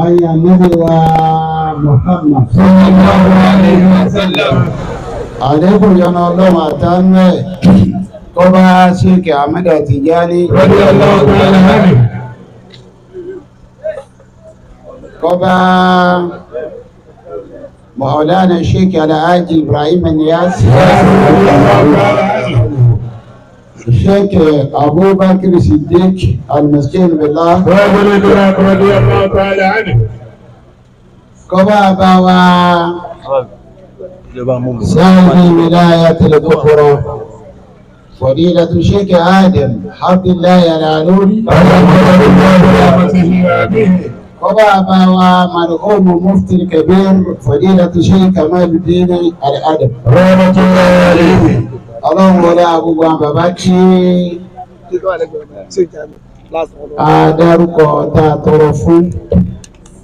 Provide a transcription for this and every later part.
هيا النبي ومحمد صلى الله عليه وسلم. عليكم يا الله وتعالى كما شيخ أحمد التجاني رضي الله تعالى عنه. كما مولانا الشيخ الحاج إبراهيم النياس رضي الله تعالى عنه. الشيخ أبو بكر الصديق المسكين بالله رضي الله تعالى عنه. كما بوا سامي ولاية الكفر فضيلة الشيخ آدم عبد الله العلوري كما بوا مرحوم مفتي الكبير فضيلة الشيخ كمال الدين الأدب رحمة الله عليه. اللهم ولا أبو بابا tí a dárúkọ tá a tọrọ fún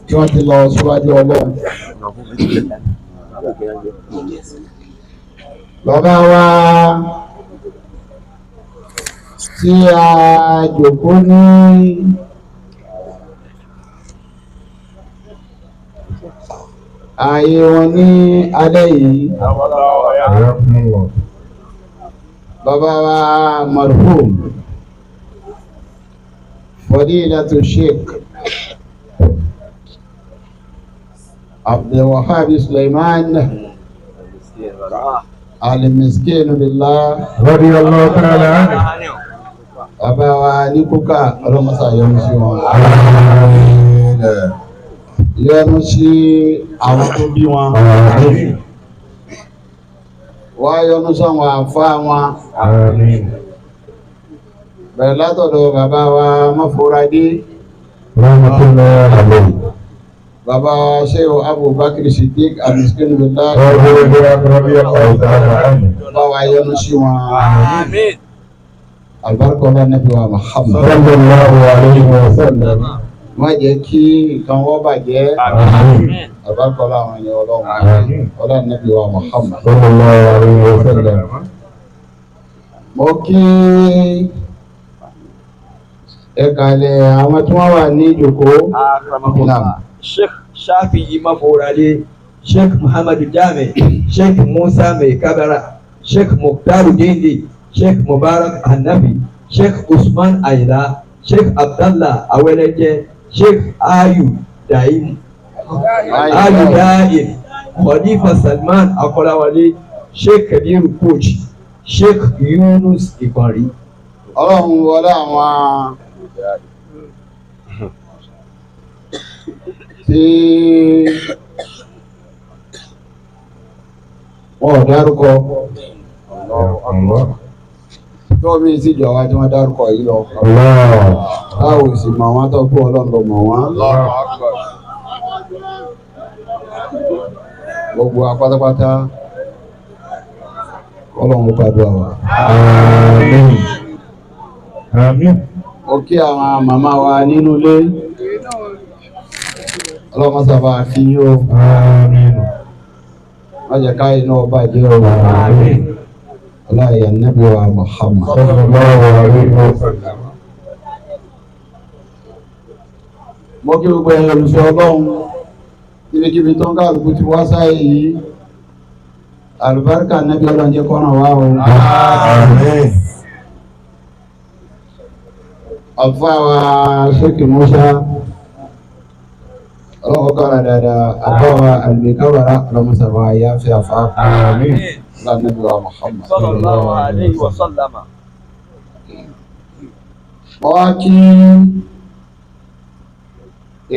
tí wọ́n ti lọ síwájú Ọlọ́run. Bàbá wa tí a jòkó ní ààyè wọn ní alẹ́ yìí. Bàbá wa marhum Fadilatu Sheikh Sheikh Sulaiman Almiskinubillahi رضي الله تعالى عنه. bàbá wa ní kúkà ọlọ́mọsà yọ́nú sí wọn. Yọ́nú sí àwọn tó bí wọn. Wá yọ́nú sáwọn àfáà wọn. Bẹ̀rẹ̀ látọ̀dọ̀ bàbá wa Mọ́fúradé. Bàbá wa Sheikh Abu Bakr Siddiq Almiskinubillahi. Bàbá wa yọ́nú sí wọn. Albarka ọlá Nabi wa Muhammad sallallahu alayhi wa sallam. má jẹ́ kí nǹkan wọ́n bàjẹ́. Albarka ọlá àwọn ènìyàn Ọlọ́run ọlá Nabi wa Muhammad sallallahu alayhi wa sallam. mo kí ẹ̀kàlẹ̀ àwọn tí wọ́n wà ní ìjòkó. Sheikh Shafi'i Maforale, Sheikh Muhammadu Jami, Sheikh Musa Mai Kabara, Sheikh Mukhtaru Dindi, Sheikh Mubarak Hanafi, Sheikh Usman Aila, Sheikh Abdallah Aweleje, Sheikh Ayu Daim, Khalifa Salman Akolawale, Sheikh Kabiru Coach, Sheikh Yunus Ibari. Ọlọ́run wọlé àwọn tí wọ́n dárúkọ tó mi sí ìjọba tí wọ́n dárúkọ yìí lọ. Báwo sì mọ̀ wọ́n tó kú Ọlọ́run lọ mọ̀ wọ́n. Gbogbo apátápátá Ọlọ́run gbàdúrà wa. Àmín. Ó kí àwọn màmá wa nínú ilé. Ọlọ́run sábà kí yóò. Àmín. Má jẹ́ ká iná ọba jẹ́ ọ̀rọ̀. Àmín. Ọláyà Nábì wa Muhammad. Sallallahu alayhi wa sallam. Mo kí gbogbo ẹ̀yàn olùfẹ́ Ọlọ́run níbikíbi tó ń kálukú ti wá sáyé yìí. Àlùbáríkà Nábì Ọlọ́run jẹ́ kọ́nà wá o. Àmín. Àlùfáà wa Sheikh Musa ọlọ́wọ́ kára dáadáa àlùfáà wa Al-Kabara ọlọ́mọsàbà yá fi àfá. Àmín. Nábì wa Muhammad Sallallahu alayhi wa sallam. Wọ́n wá kí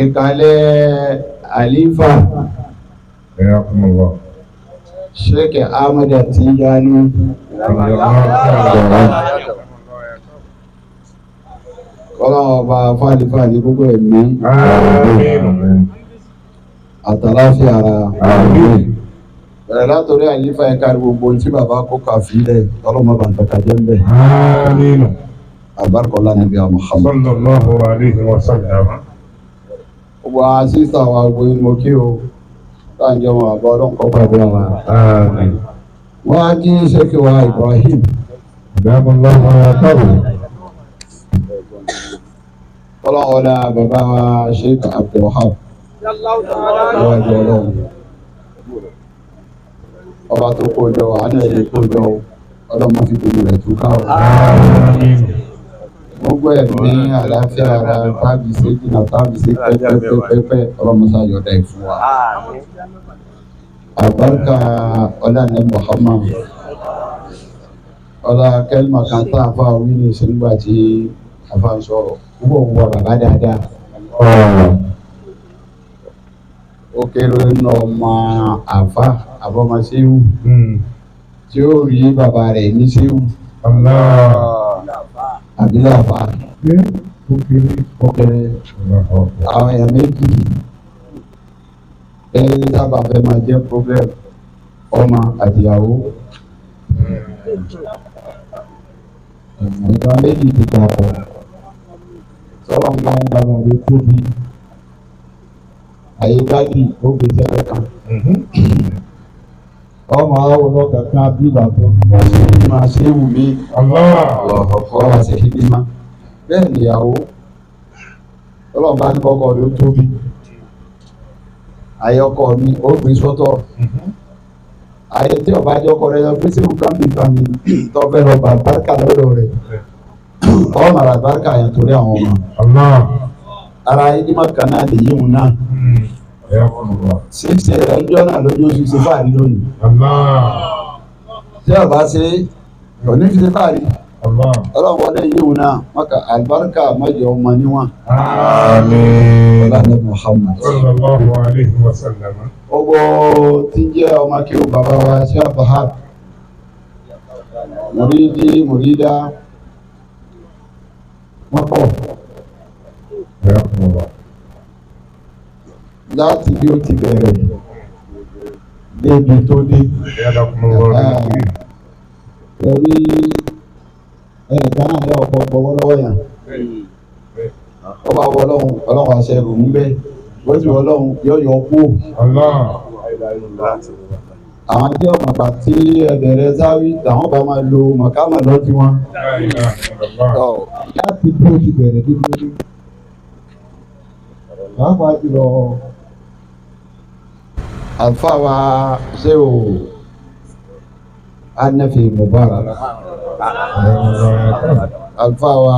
ìkàlẹ̀ àlífà Ayakumullah. Sheikh Ahmad Tijani ọlọ́wọ́ bá fàlífà ní gbogbo ẹ̀mí Àmín. àtàláfíà ara. Àmín. Bẹ̀rẹ̀ látọ̀rí àlífà ẹ̀ka gbogbo tí bàbá kó kà fílẹ̀ ọlọ́mọ bàǹtàkà jẹ́ ń bẹ̀. Àmín. Àbárkọ̀lá Nábì wa Muhammad. Sallallahu alayhi wa sallam. Gbogbo àṣìṣà wa gbogbo mo kí o láàjọ wọn àbọ̀ ọlọ́run kọ́ pàdé wa. Àmín. Wọ́n á kí Sheikh wa Ibrahim Adamallahu wa yaqabu. ọlọ́run ọ̀la bàbá wa Sheikh Abdulwahab níwájú ọlọ́run ọba tó kó jọ àánú ẹ̀ lè kó jọ ọlọ́mọ fi gbogbo rẹ̀ tú ká gbogbo ẹ̀mí àlàáfíà ara tábì sí jìnnà tábì sí pẹ́pẹ́pẹ́pẹ́ ọlọ́mọsá yọ̀dá ẹ̀ fún wa. àbáríkà ọlọ́ni Muhammad ọlá kẹ́lìmọ̀ kan tá a fà wí ní ìsìngbà tí a fà ń sọ̀rọ̀ púpọ̀ wọ bàbá dáadáa. ó kéré nínú ọmọ àfà àbọ̀mọṣẹ́wù tí ó rí bàbá rẹ̀ ní ṣéwù. àbílẹ̀ àfà ó kéré àwọn èèyàn méjì ẹni sábà fẹ́ máa jẹ́ problem ọmọ àtìyàwó. nǹkan méjì ti papọ̀ sọ́wọ́n ń bá ń bá wọn ló tóbi àyè dájú ó gbé sẹ́lẹ̀ kan ọmọ àwọn ọlọ́kà kan bí bàbá máa ṣe wù mí ọ̀rọ̀ àti ìdímá bẹ́ẹ̀ nìyàwó ọlọ́run bá ní kọ́kọ́ ló tóbi àyè ọkọ mi ó gbé sọ́tọ̀ àyè tí ọba jẹ́ ọkọ rẹ lọ pé sínú kámpìtà mi tó fẹ́ lọ bá bárkà lọ́dọ̀ rẹ̀ ọmọ àrà bárkà yẹn torí àwọn ọmọ ara ìdímá kan náà lè yíwùn náà ṣíṣe ẹjọ́ náà lójú oṣù ṣe fáàrí lónìí tí ọba ṣe òní fi ṣe fáàrí ọlọ́run wọlé yíwùn náà mọ́kà àlùbáríkà mọ́jọ ọmọ níwọ̀n. Àmín. ọlọ́run Muhammad sallallahu alaihi wasallam. Ogo tí ń jẹ́ ọmọ kí o bàbá wa ṣe àbáhà mùrídí mùrídá wọ́n pọ̀ láti bí ó ti bẹ̀rẹ̀ débi tó dé. Lórí ẹ̀ẹ̀kan náà ní ọ̀pọ̀ gbọ́wọ́lọ́wọ́ yàn ọba ọlọ́run àṣẹ rò ń bẹ́ wọ́n ti ọlọ́run yóò yọ kú. àwọn tí ọmọ àgbà tí ẹbẹ̀rẹ̀ sáwí làwọn bá máa lo mọ̀kámà lọ́tí wọn láti bí ó ti bẹ̀rẹ̀ dídí pàápàá jùlọ àlùfáà wa ṣé o anafi mubarak àlùfáà wa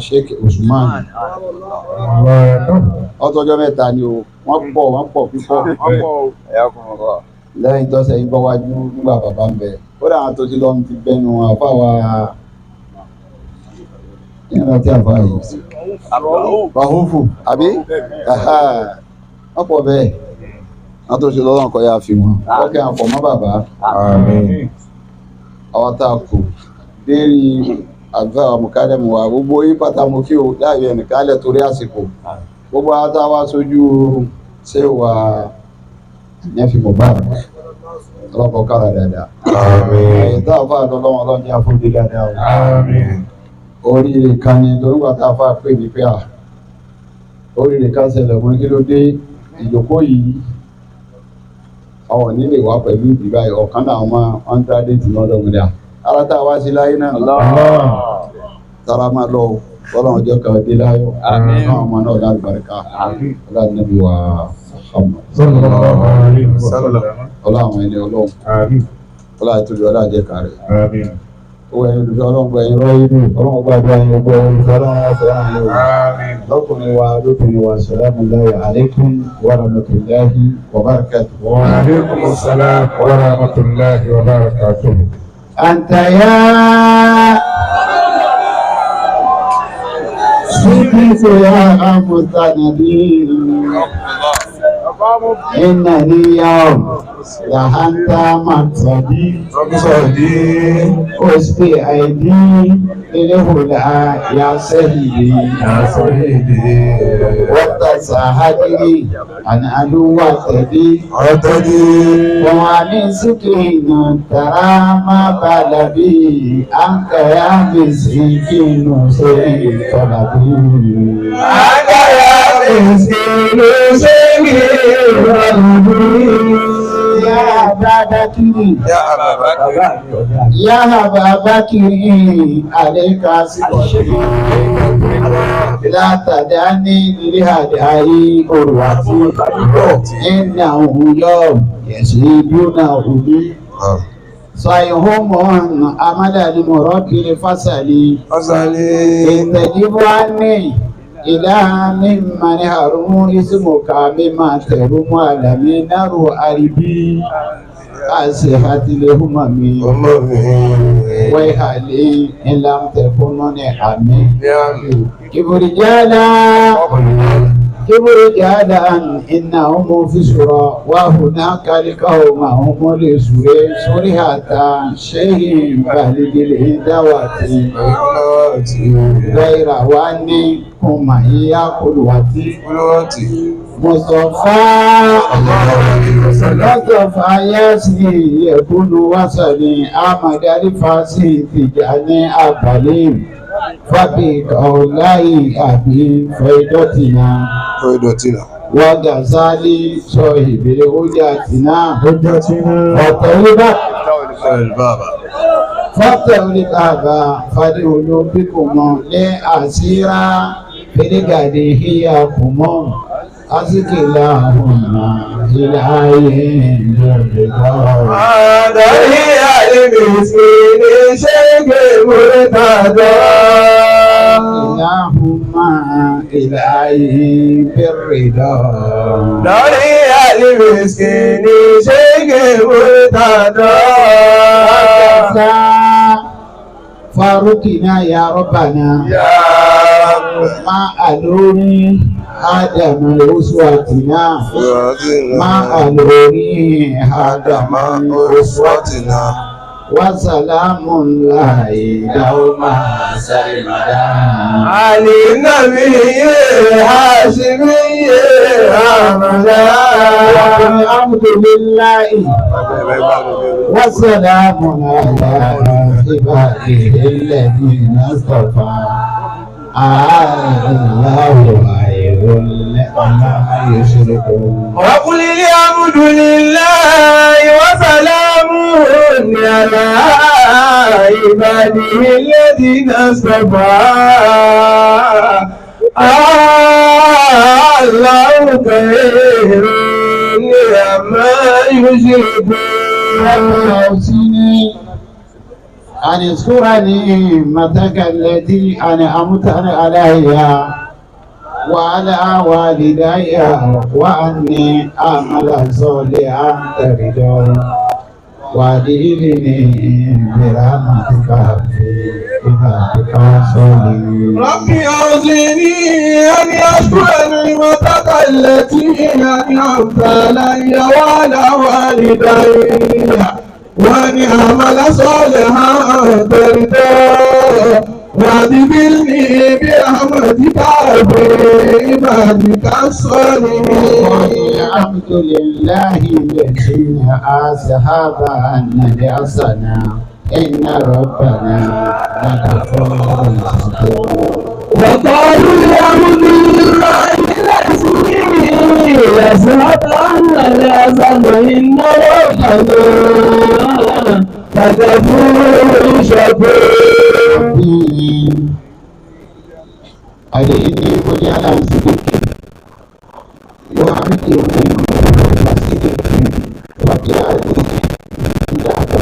Sheikh Usman ọtọjọ́ mẹ́ta ni o wọ́n pọ̀ púpọ̀ lẹ́yìn tọ́sẹ̀ yìí bọ́wájú nígbà bàbá ń bẹ ó dà àwọn tó ti lọ́n ti bẹnu àfáà wa ìrìnà tí àfáà yìí Rahufu àbí wọ́n pọ̀ bẹ́ẹ̀ wọ́n tó ṣe lọ́wọ́ nǹkan yà fi wọn ọkẹ́ àpọ̀ mọ́ bàbá àwọn tá a kù dérí àgbà àmùkádẹ́mù wa gbogbo yí pátá mo kí o láàyè ẹnìkan lẹ̀ torí àsìkò gbogbo àtàwà sójú ṣé wà nẹ́fì Mubarak ọlọ́pọ̀ kára dáadáa ẹ̀yẹ̀tà àfà àtọ́lọ́wọ́ ọlọ́jẹ́ àfójú dáadáa oríire kan ní torí wà tá a fà pè ní pé à oríire kan ṣẹlẹ̀ mọ́ kí ló dé ìjókòó yìí àwọn nílé wá pẹ̀lú ìdìbà ọ̀kan náà wọ́n ń dáadé tì lọ́dọ̀ múdà ara tá a wá sí láyé náà tara máa lọ ọlọ́run ọjọ́ kan dé láyọ̀ náà ọmọ náà lálùbáríkà ọlọ́run níbi wà ọlọ́run àwọn ẹni ọlọ́run ọlọ́run àtúndì ọlọ́run àjẹkà rẹ̀ owó ẹni olùfẹ́ ọlọ́run gba ẹni rọ́ inú ọlọ́run gbàdúrà ẹni ọgbọ́ olùfẹ́ ọlọ́run ọ̀fẹ́ àwọn ẹni lọ́kùnrin wa lóbìnrin wa salamullahi alaikum wa rahmatullahi wa barakatuh. Wa alaikum salam wa rahmatullahi wa barakatuh. Anta ya Sidiku ya Mutanadi Innani yawm lahanta maksadi Usbi aidi ilhuda ya sahidi Watasahadiri an aduwa tadi Wa min sukina tarama balabi Anka ya misikinu sayi talabi Anka ya misikinu sayi talabi يا أبا بكر يا أبا بكر عليك سكوتي لا تدعني لهداي أروتي إنه يوم يسيبون أولي صيهم أمل المراد لفصلي إن تجيب عني إلى ممن هرم اسمك مما ترم على من نار أربي أصحت الهمم ويحلي إن لم تكن نعمي كبر رجالا إنهم في سورة وهناك القوم هم لسورة سورة شيء بالغ الهدوات غير واني هم هي قدوتي مصطفى ياسي يكون وصلي أحمد الفاسي تجاني أبليم فبك أولاي أبي فيدتنا وغزالي صاحب حجتنا فافتحوا الباب فادخلوا بكم لأسيرا في الغد هيكم أزكلاهن إلهي هذا هي المسكين شيخ مرتضى اللهم إلهي بالرضا هذا هي المسكين شيخ مرتضى فاروقنا يا ربنا ما ألوني آدم أسوتنا ما ألوني آدم أسوتنا وسلام الله دوما سرمدا علي النبي هاشمي حمدا والحمد لله وسلام على عباده الذين اصطفى الله خير لما يشركون وقل الحمد لله وسلام على عباده الذين اصطفى الله خير لما يشركون أن اذكرني نعمتك التي أنعمت عليها وعلى والدي وأني أعمل صالحا ترضاه وأدخلني برحمتك في عبادك الصالحين. ربي أوزعني أن أشكر نعمتك التي أنعمت علي وعلى والدي وأن أعمل صالحا ترضاه وأدخلني برحمتك في عبادك الصالحين. الحمد لله الذي أصحاب أن لأصنا إن ربنا لغفور شكور. وقالوا الحمد لله الذي أصحاب أن لأصنا إن ربنا لغفور شكور. Ada ini berjalan sedikit, wahai Tuhan, sedikit, wajah tidak ada.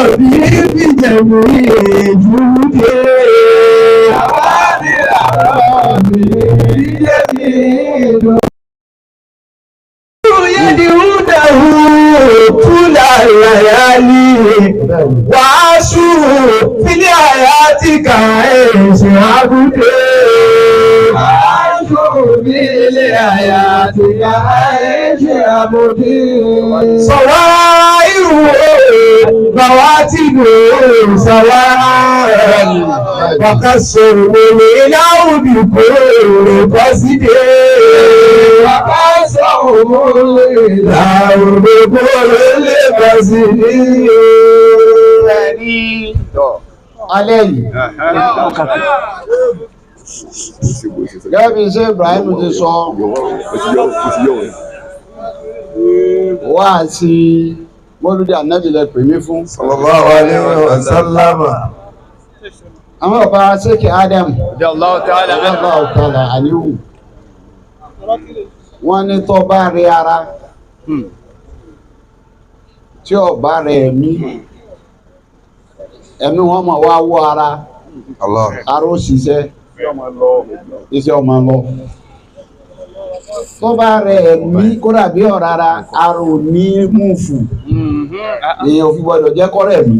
ربي بجميع جودي أوامر ربي بجميع يدعونه طول الليالي وعاشوا في الحياة كعيش عبدي وعاشوا في الحياة كعيش عبدي صوائر بواتن سواء وكسروا الإله بكل قصد وكسروا الإله بكل قصد alẹ́ yìí gẹ́gẹ́ bí ṣé Ibrahim ti sọ wá sí mọ́lúdì ànábì lẹ pè mí fún sallallahu alaihi wa sallam. àwọn ọba Sheikh Adam ta'ala aliyu wọ́n ní tó bá rí ara tí ó bá rẹ̀ ẹ̀mí wọn mọ̀ wá wọ́ ara ó ṣiṣẹ́ iṣẹ́ ọmọ lọ tó bá rẹ̀ ẹ̀mí kódà bí ọ̀rara ara ò ní múfù èèyàn ò fi gbọdọ̀ jẹ́ kọ́rẹ̀ mí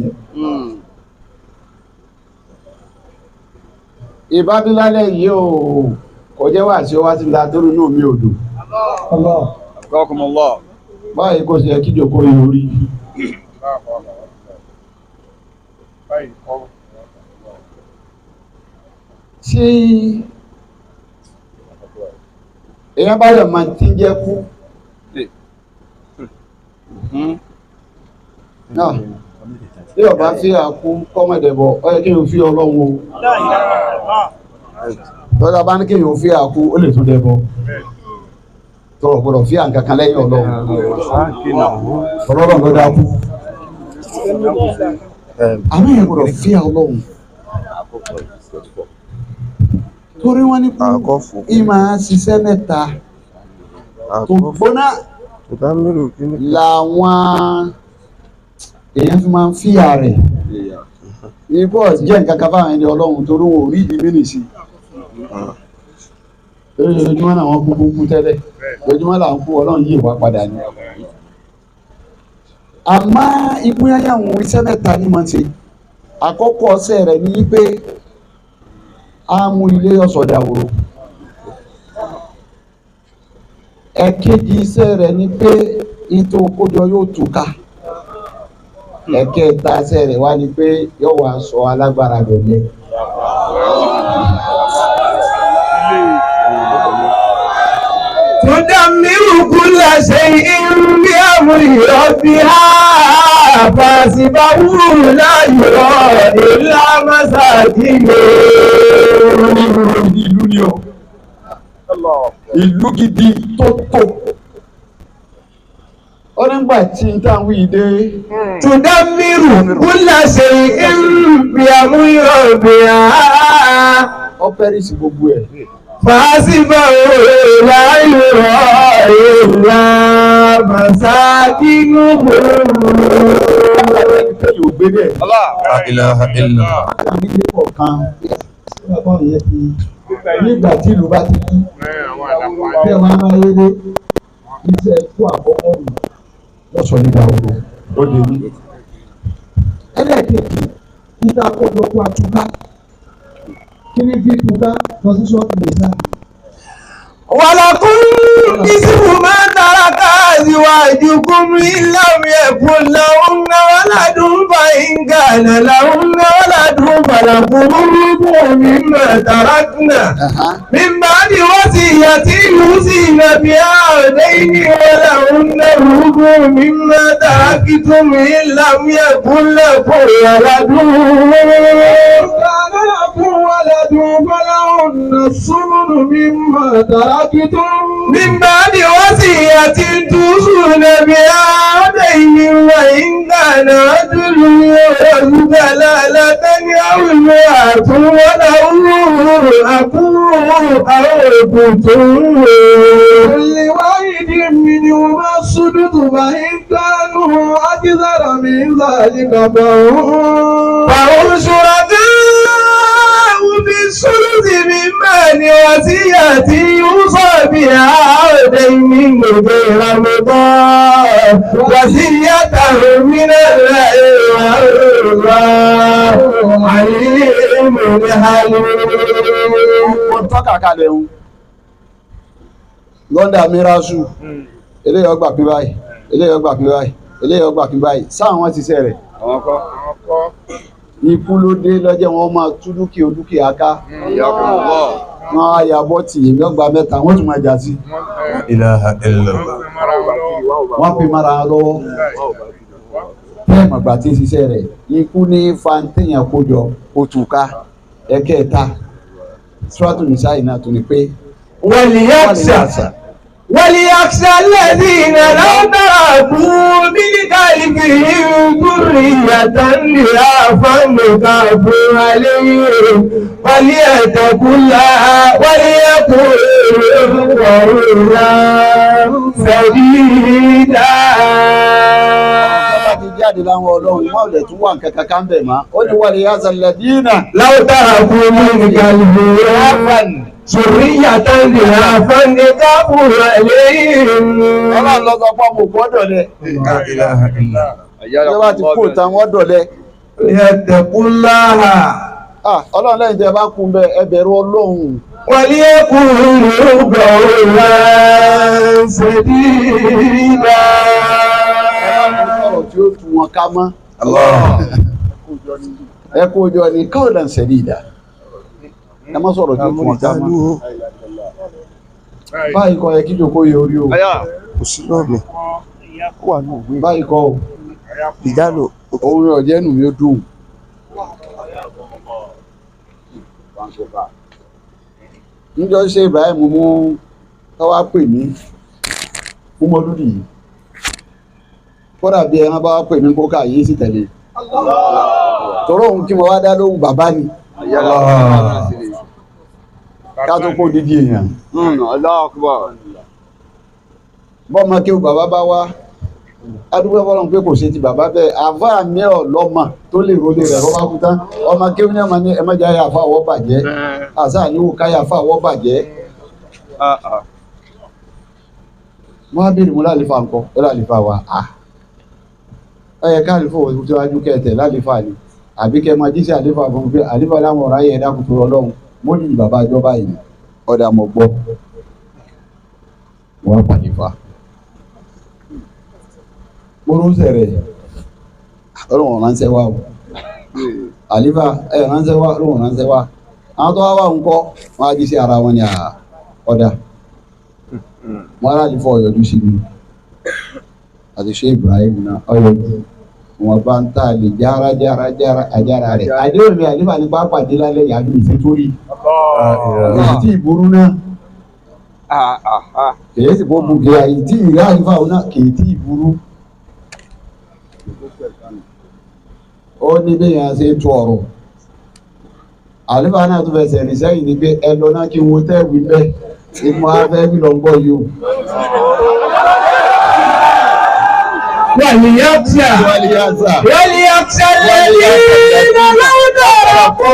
ìbábílálẹ̀ yìí ò kò jẹ́ wà sí ọwá tí la tó rínú mi odò báyìí kò sí ẹ kí jòkó yìí orí tí èyàn bá rẹ̀ máa tí jẹ́ kú náà tí ọba fi àkú kọ́mọ̀dẹ̀bọ̀ ó yẹ kí n fi Ọlọ́run tọ́jọ́ bá ní kí n fi àkú ó lè tún dẹ̀bọ̀ tọrọ gbọdọ̀ fi àǹkankan lẹ́yìn Ọlọ́run Ọlọ́run ló dákú àwọn èèyàn gbọdọ̀ fi Ọlọ́run torí wọ́n ní kú ìmọ̀ ṣiṣẹ́ mẹ́ta tó gbóná làwọn èèyàn fi máa ń fíyà rẹ̀ ibọ̀ jẹ́ nǹkan kan fáwọn ẹni Ọlọ́run torí wọn ò rí ìdí mìíràn sí torí lójúmọ́ náà wọ́n kú tẹ́lẹ̀ lójúmọ́ là ń kú Ọlọ́run yìí wá padà ní àmọ́ ikú yáyà àwọn iṣẹ́ mẹ́ta ní mọ̀ sí àkọ́kọ́ ọ̀sẹ̀ rẹ̀ ní pé a mú ilé ọ̀sọ̀dàwòrò ẹ̀kejì iṣẹ́ rẹ̀ ní pé ìtò kójọ yóò túká ẹ̀kẹta iṣẹ́ rẹ̀ wá ní pé yóò wá sọ alágbára lòdì تدمر كل شيء بأمر ربها فحسبه لا يرى إلا مساكنه. ìlú ni o ìlú gidi tó tó ó nígbà tí n tá wí dé. تدمر كل شيء بأمر ربها ó pẹ́rìsì gbogbo ẹ̀. فحسبه لا يرى إلا مساكنه. yóò gbé bẹ́ẹ̀. La ilaha illallah. nílé kọ̀ọ̀kan nígbà tí ìlú bá ti kú bí ẹ máa máa yéde iṣẹ́ kú àkọ́kọ́ mi lọ́sọ̀ nígbà òru ó lè ní. ẹlẹ́ẹ̀kejì nígbà kọjọ kó àtúbá kí ni bí túbá lọ sí ṣọ́ọ̀tù lè sá. ولكم نصف ما ترك أزواجكم إن لم يكن لهن ولد فإن كان لهن ولد فلكم الربع مما تركنا من بعد وصية يوصين بها دين ولهن الربع مما تركتم إن لم يكن لكم ولد كان لكم ولد فلهن الثمن مما تركتم من بعد وصية توصون بها دين وإن كان رجل يورث كلالة أو امرأة وله أخ أو أخت لواحد منهما السدس فإن كانوا أكثر من ذلك فهم شركاء بالثلث من بعد وصية يوصى بها أو دين غير مضار وصية من الله والله عليم حليم. wọ́n tọ́ka kalẹ̀ ń lọ́ndà mìíràṣù eléyìí ọgbà pín báyìí eléyìí ọgbà pín báyìí eléyìí ọgbà pín báyìí sáà wọ́n ti sẹ́ rẹ̀ ikú ló dé lọ́jọ́ wọn máa tú dúkìá ká wọn á yàbọ̀ tì í lọ́gbà mẹ́ta wọ́n tún máa jà sí wọ́n fi mara lọ́wọ́ tẹ́ẹ̀mù àgbà tí ń ṣiṣẹ́ rẹ̀ ikú ní fantéèyàn kójọ òtúká ẹ̀kẹta Suratu Nisa'i náà tún ní pé وليخشى الذين لو تركوا من خلفهم ذرية ضعافا خافوا عليهم فليتقوا الله وليقولوا قولا سديدا. jáde láwọn ọlọ́run wọn ò lè tún wà nǹkan kankan bẹ̀ mọ́ ó ní wàlẹ̀ yá zàlẹ̀dínà لو تركوا من خلفهم ذرية ضعافا خافوا عليهم. ọlọ́run lọ sọ fún ọmọ gbọ́dọ̀ lẹ ìjọba ti kú ìtàn wọn dọ̀lẹ́ فليتقوا الله ọlọ́run lẹ́yìn tẹ́ bá kún bẹ ẹ bẹ̀rù ọlọ́run وليقولوا قولا سديدا. ọ̀rọ̀ tí ó tu wọn ká mọ́ ẹ kó jọ ní qawlan sadida ẹ má sọ̀rọ̀ tí ó tu wọn ká mọ́ báyìí kọ́ ẹ kí jòkó yẹ orí o kò sí lọ́ọ̀mì ó wà ní òwe báyìí kọ́ o ìdálò òun rẹ̀ ọ̀jẹ́ nù mí ó dùn níjọ́ ṣe Ibrahim mú tọ́wá pè mí fún mọ́lúdì yìí kódà bí ẹran bá wá pè mí kókà yìí sì tẹ̀lé tọ́rọ ohun tí mo wá dá lóhùn bàbá ni ká tó kó dídí èèyàn bọ́mọ kí o bàbá bá wá adúgbò fọlọ́n pé kò ṣe ti bàbá bẹ́ẹ̀ àfá mi ọ̀ lọ́mọ tó lè rọlé rẹ̀ rọ́bá kú tán ọmọ kí ó ní ọmọ ní ẹmẹ́jà yà fà wọ́ bàjẹ́ àṣà níwò káyà fà wọ́ bàjẹ́ wọ́n á bèèrè mú láàlífà ńkọ́ ó láàlífà wa ẹ̀yẹ káàlífà òun tí wájú kẹtẹ̀ láàlífà ni àbí kẹ máa jíṣẹ́ àlífà fún pé àlífà láwọn ọ̀rá yẹ dákun tó Ọlọ́run mo ní bàbá ìjọba yìí ọ̀dà mọ̀ gbọ́ wọ́n pàdífà orúnṣẹ́ rẹ̀ ọlọ́run ránṣẹ́ wá o àlífà ránṣẹ́ wá ọlọ́run ránṣẹ́ wá àwọn tó wá wà ń kọ́ wọ́n á jí sí ara wọn ni ọ̀dà wọ́n aráàlú fọ́ ọ̀yọ́jú sí mi àti ṣe Ibrahim náà ọ̀yọ́jú wọn bá ń tà lè jára àjára rẹ̀ àdéhùn mi àlífà ní pápá dé lálẹ́ yàgbé ìfẹ́tórí èyí tí ìburú náà kèé sì bó bu gẹ̀ àyè tí ìrẹ́ àlífà náà kèé tí ìburú ó ní bí yàn ṣe tó ọ̀rọ̀ àlífà náà tó fẹsẹ̀ rìn sẹ́yìn ní pé ẹ lọ náà kí wo tẹ́wì bẹ́ ìmọ̀ afẹ́ bí lọ ń gbọ́ yóò وليخشى الذين لو تركوا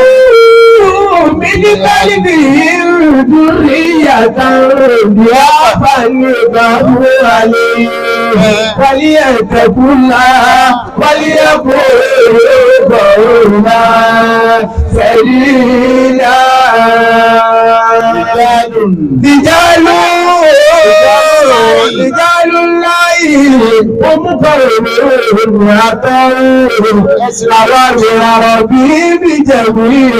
من خلفهم ذرية ضعافا خافوا عليهم فليتقوا الله وليقولوا قولا سديدا. رجال الله هم قوم عطاهم أوامر ربي بجميع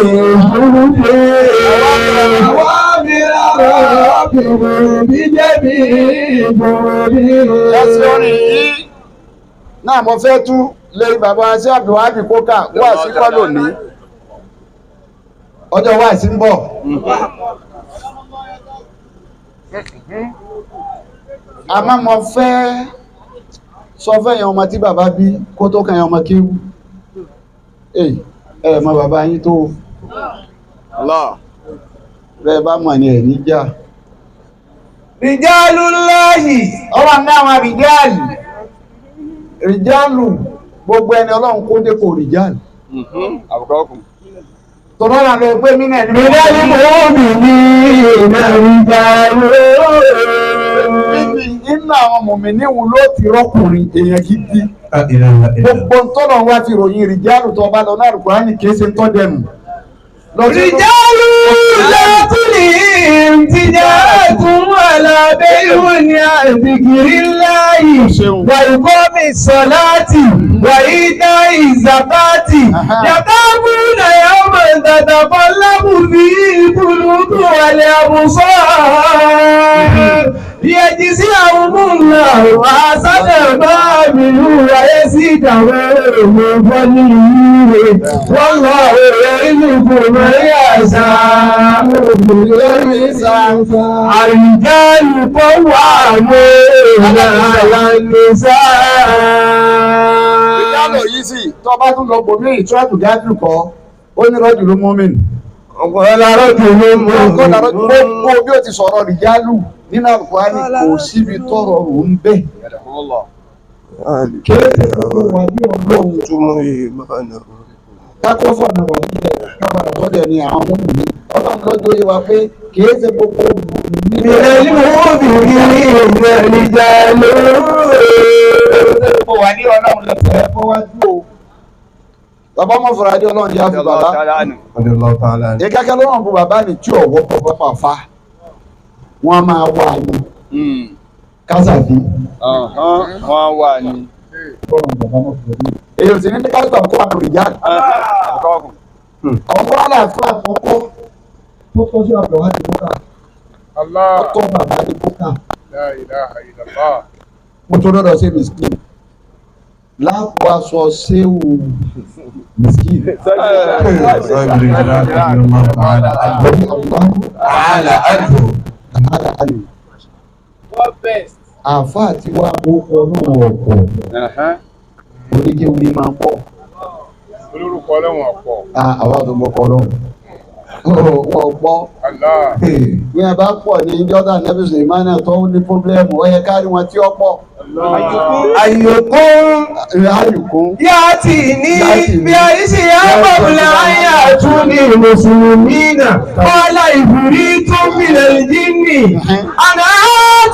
أوامر ربي بجميع náà mo fẹ́ tú lẹ́yìn bàbá sí Abdulwahab Kókà wà sí kọ́ lónìí ọjọ́ wà sí ń bọ̀ àmọ́ mo fẹ́ sọ fẹ́yàn ọmọ tí bàbá bí kó tó kẹyàn ọmọ kí mọ bàbá yín tó rẹ̀ bá mọ̀ ní ẹ̀ níjà Rijalullahi. ọwọ́ ní àwọn rìjáàlì rìjáàlù gbogbo ẹni ọlọ́run kó dé kò rìjáàlì àbùkọ́kùn. tọ́lá náà lọ pé mí náà ní Minal mu'minina rijalun. níbi inú àwọn mùmíníhun ló ti rọ́kùnrin èèyàn gidi gbogbo tọ́lọ̀ wá fi ròyìn rìjáàlù tó bá lọ náà Kùránì kìí ṣe ń tọ́ dẹnu. Rijalun la tulihim tijaratun wala bay'un an dhikrillahi wa iqamis salati wa ita'iz zakati yakhafuna yawman tataqallabu fihi al-qulubu wal absar liyajziyahumullahu ahsana ma 'amilu wa yazidahum min fadlihi wallahu yarzuqu man yasha'u bighairi hisab. Ar-rijalu qawwamuna 'ala an-nisaa. Ìjálò yìí sì tó bá tún lọ bòmí ìtúrátù gáàdù kọ́ ó ní rọ́jù ló mọ́ mẹ́nu. Gbogbo bí ó ti sọ̀rọ̀ rìjálù nínú Al-Qur'ani kò síbi tọrọ rò ń bẹ̀. Kéèké gbogbo wà bí ọlọ́run túmọ̀ ìmọ̀nà. Kákọ́ fọ̀nà wà ní ẹ̀ kábàrà tọ́jà ní àwọn ọmọ mi. Ọlọ́run lọ́jọ́ yìí wá pé kìí ṣe gbogbo wà ní ọlọ́run lọ́pẹ́ ẹ̀kọ́ wájú o. Bàbá ọmọ fúnra dé ọlọ́run jẹ́ àfi bàbá. Ìkákẹ́ lọ́rùn fún bàbá ní tí ọ̀wọ́ pọ̀ pápá fa. Wọ́n máa wà ní Kásàfí. Wọ́n wà ní. Èyí ò sì ní Kásàfí kó àrùn ìjà. àbùkọ́kùn. Ọ̀pọ̀ aláàfin àkọ́kọ́ tó tọ́ sí ọ̀dọ̀ wá ti bókà. Ọ̀tọ̀ bàbá ti bókà. La ilaha illallah. Mo tó lọ́dọ̀ sí miskin. Láàpọ̀ aṣọ séwù miskin. Àfá àti wá orúkọ ọlọ́run ọ̀pọ̀ oníjẹ́ orí máa ń pọ̀. Olórúkọ ọlọ́run ọ̀pọ̀. Àwọn àtọmọkọ ọlọ́run wọ́n gbọ́. Bí wọ́n bá pọ̀ ní Jordan Nabi Sulaiman tó ní pọ́blẹ́mù ó yẹ kárí wọn tí ó pọ̀. Ayùkún Yàtì ní bí a ṣe àpapọ̀lẹ̀ ayé àtúndì Mùsùlùmínà kọ́lá ìbúrí tó mílẹ̀ jíní. Àná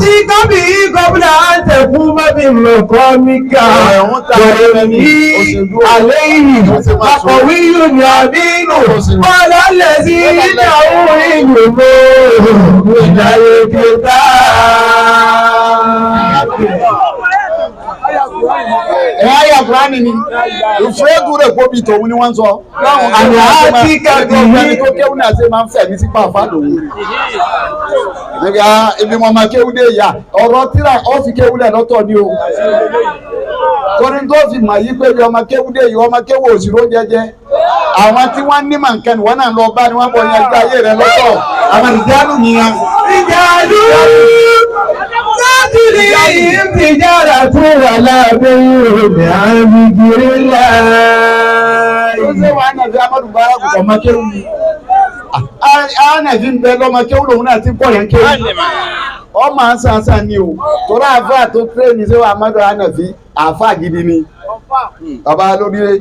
ti kọ́bí gọ́bùnà àtẹ̀kú mọ́bí mọ̀kọ́ míkà. Bẹ̀rẹ̀ ní alẹ́ yìí, akọ̀wé yóò ní àbínú. Kọ́lá lẹ̀ sí ìdáwó ìlú mọ́ ìdáyé kíta. Ẹ̀yà Kùránì ni ìfúrẹ́gù rẹ̀ kó bí tòun ni wọ́n sọ. Àmì àti kẹ́kọ̀ọ́ ní tó kéwù náà ṣe máa ń fẹ̀ ní sípà fáàlù òun. Nígbà ibi wọn máa kéwù dé ìyá ọ̀rọ̀ tíra ó fi kéwù lẹ̀ lọ́tọ̀ ni o. Torí tó fi mà yí pé bí ọmọ kéwù dé yìí ọmọ kéwù òsìrò jẹjẹ. Àwọn tí wọ́n ní màǹkẹ́ ni wọ́n náà lọ bá ni wọ́n bọ̀ yẹn gbé ayé rẹ̀ lọ́tọ̀. Àwọn ìjálù nìyẹn. Ìjálù látìrí ìtìjára tó wà lábẹ́ ìròyìn àmìgìrì láàárín. Ó ṣe wà náà fi Amadu Bára kò ọmọ kéwù ni. Ánàfi ń bẹ lọ́mọ kéwù lòun náà ti pọ̀ yẹn kéwù. Ọmọ àǹsàǹsà ni o. Torí àfáà tó tẹ́ ní sẹ́wọ̀n Amadu Ánàfi àfáà gidi ni. Bàbá lórílé.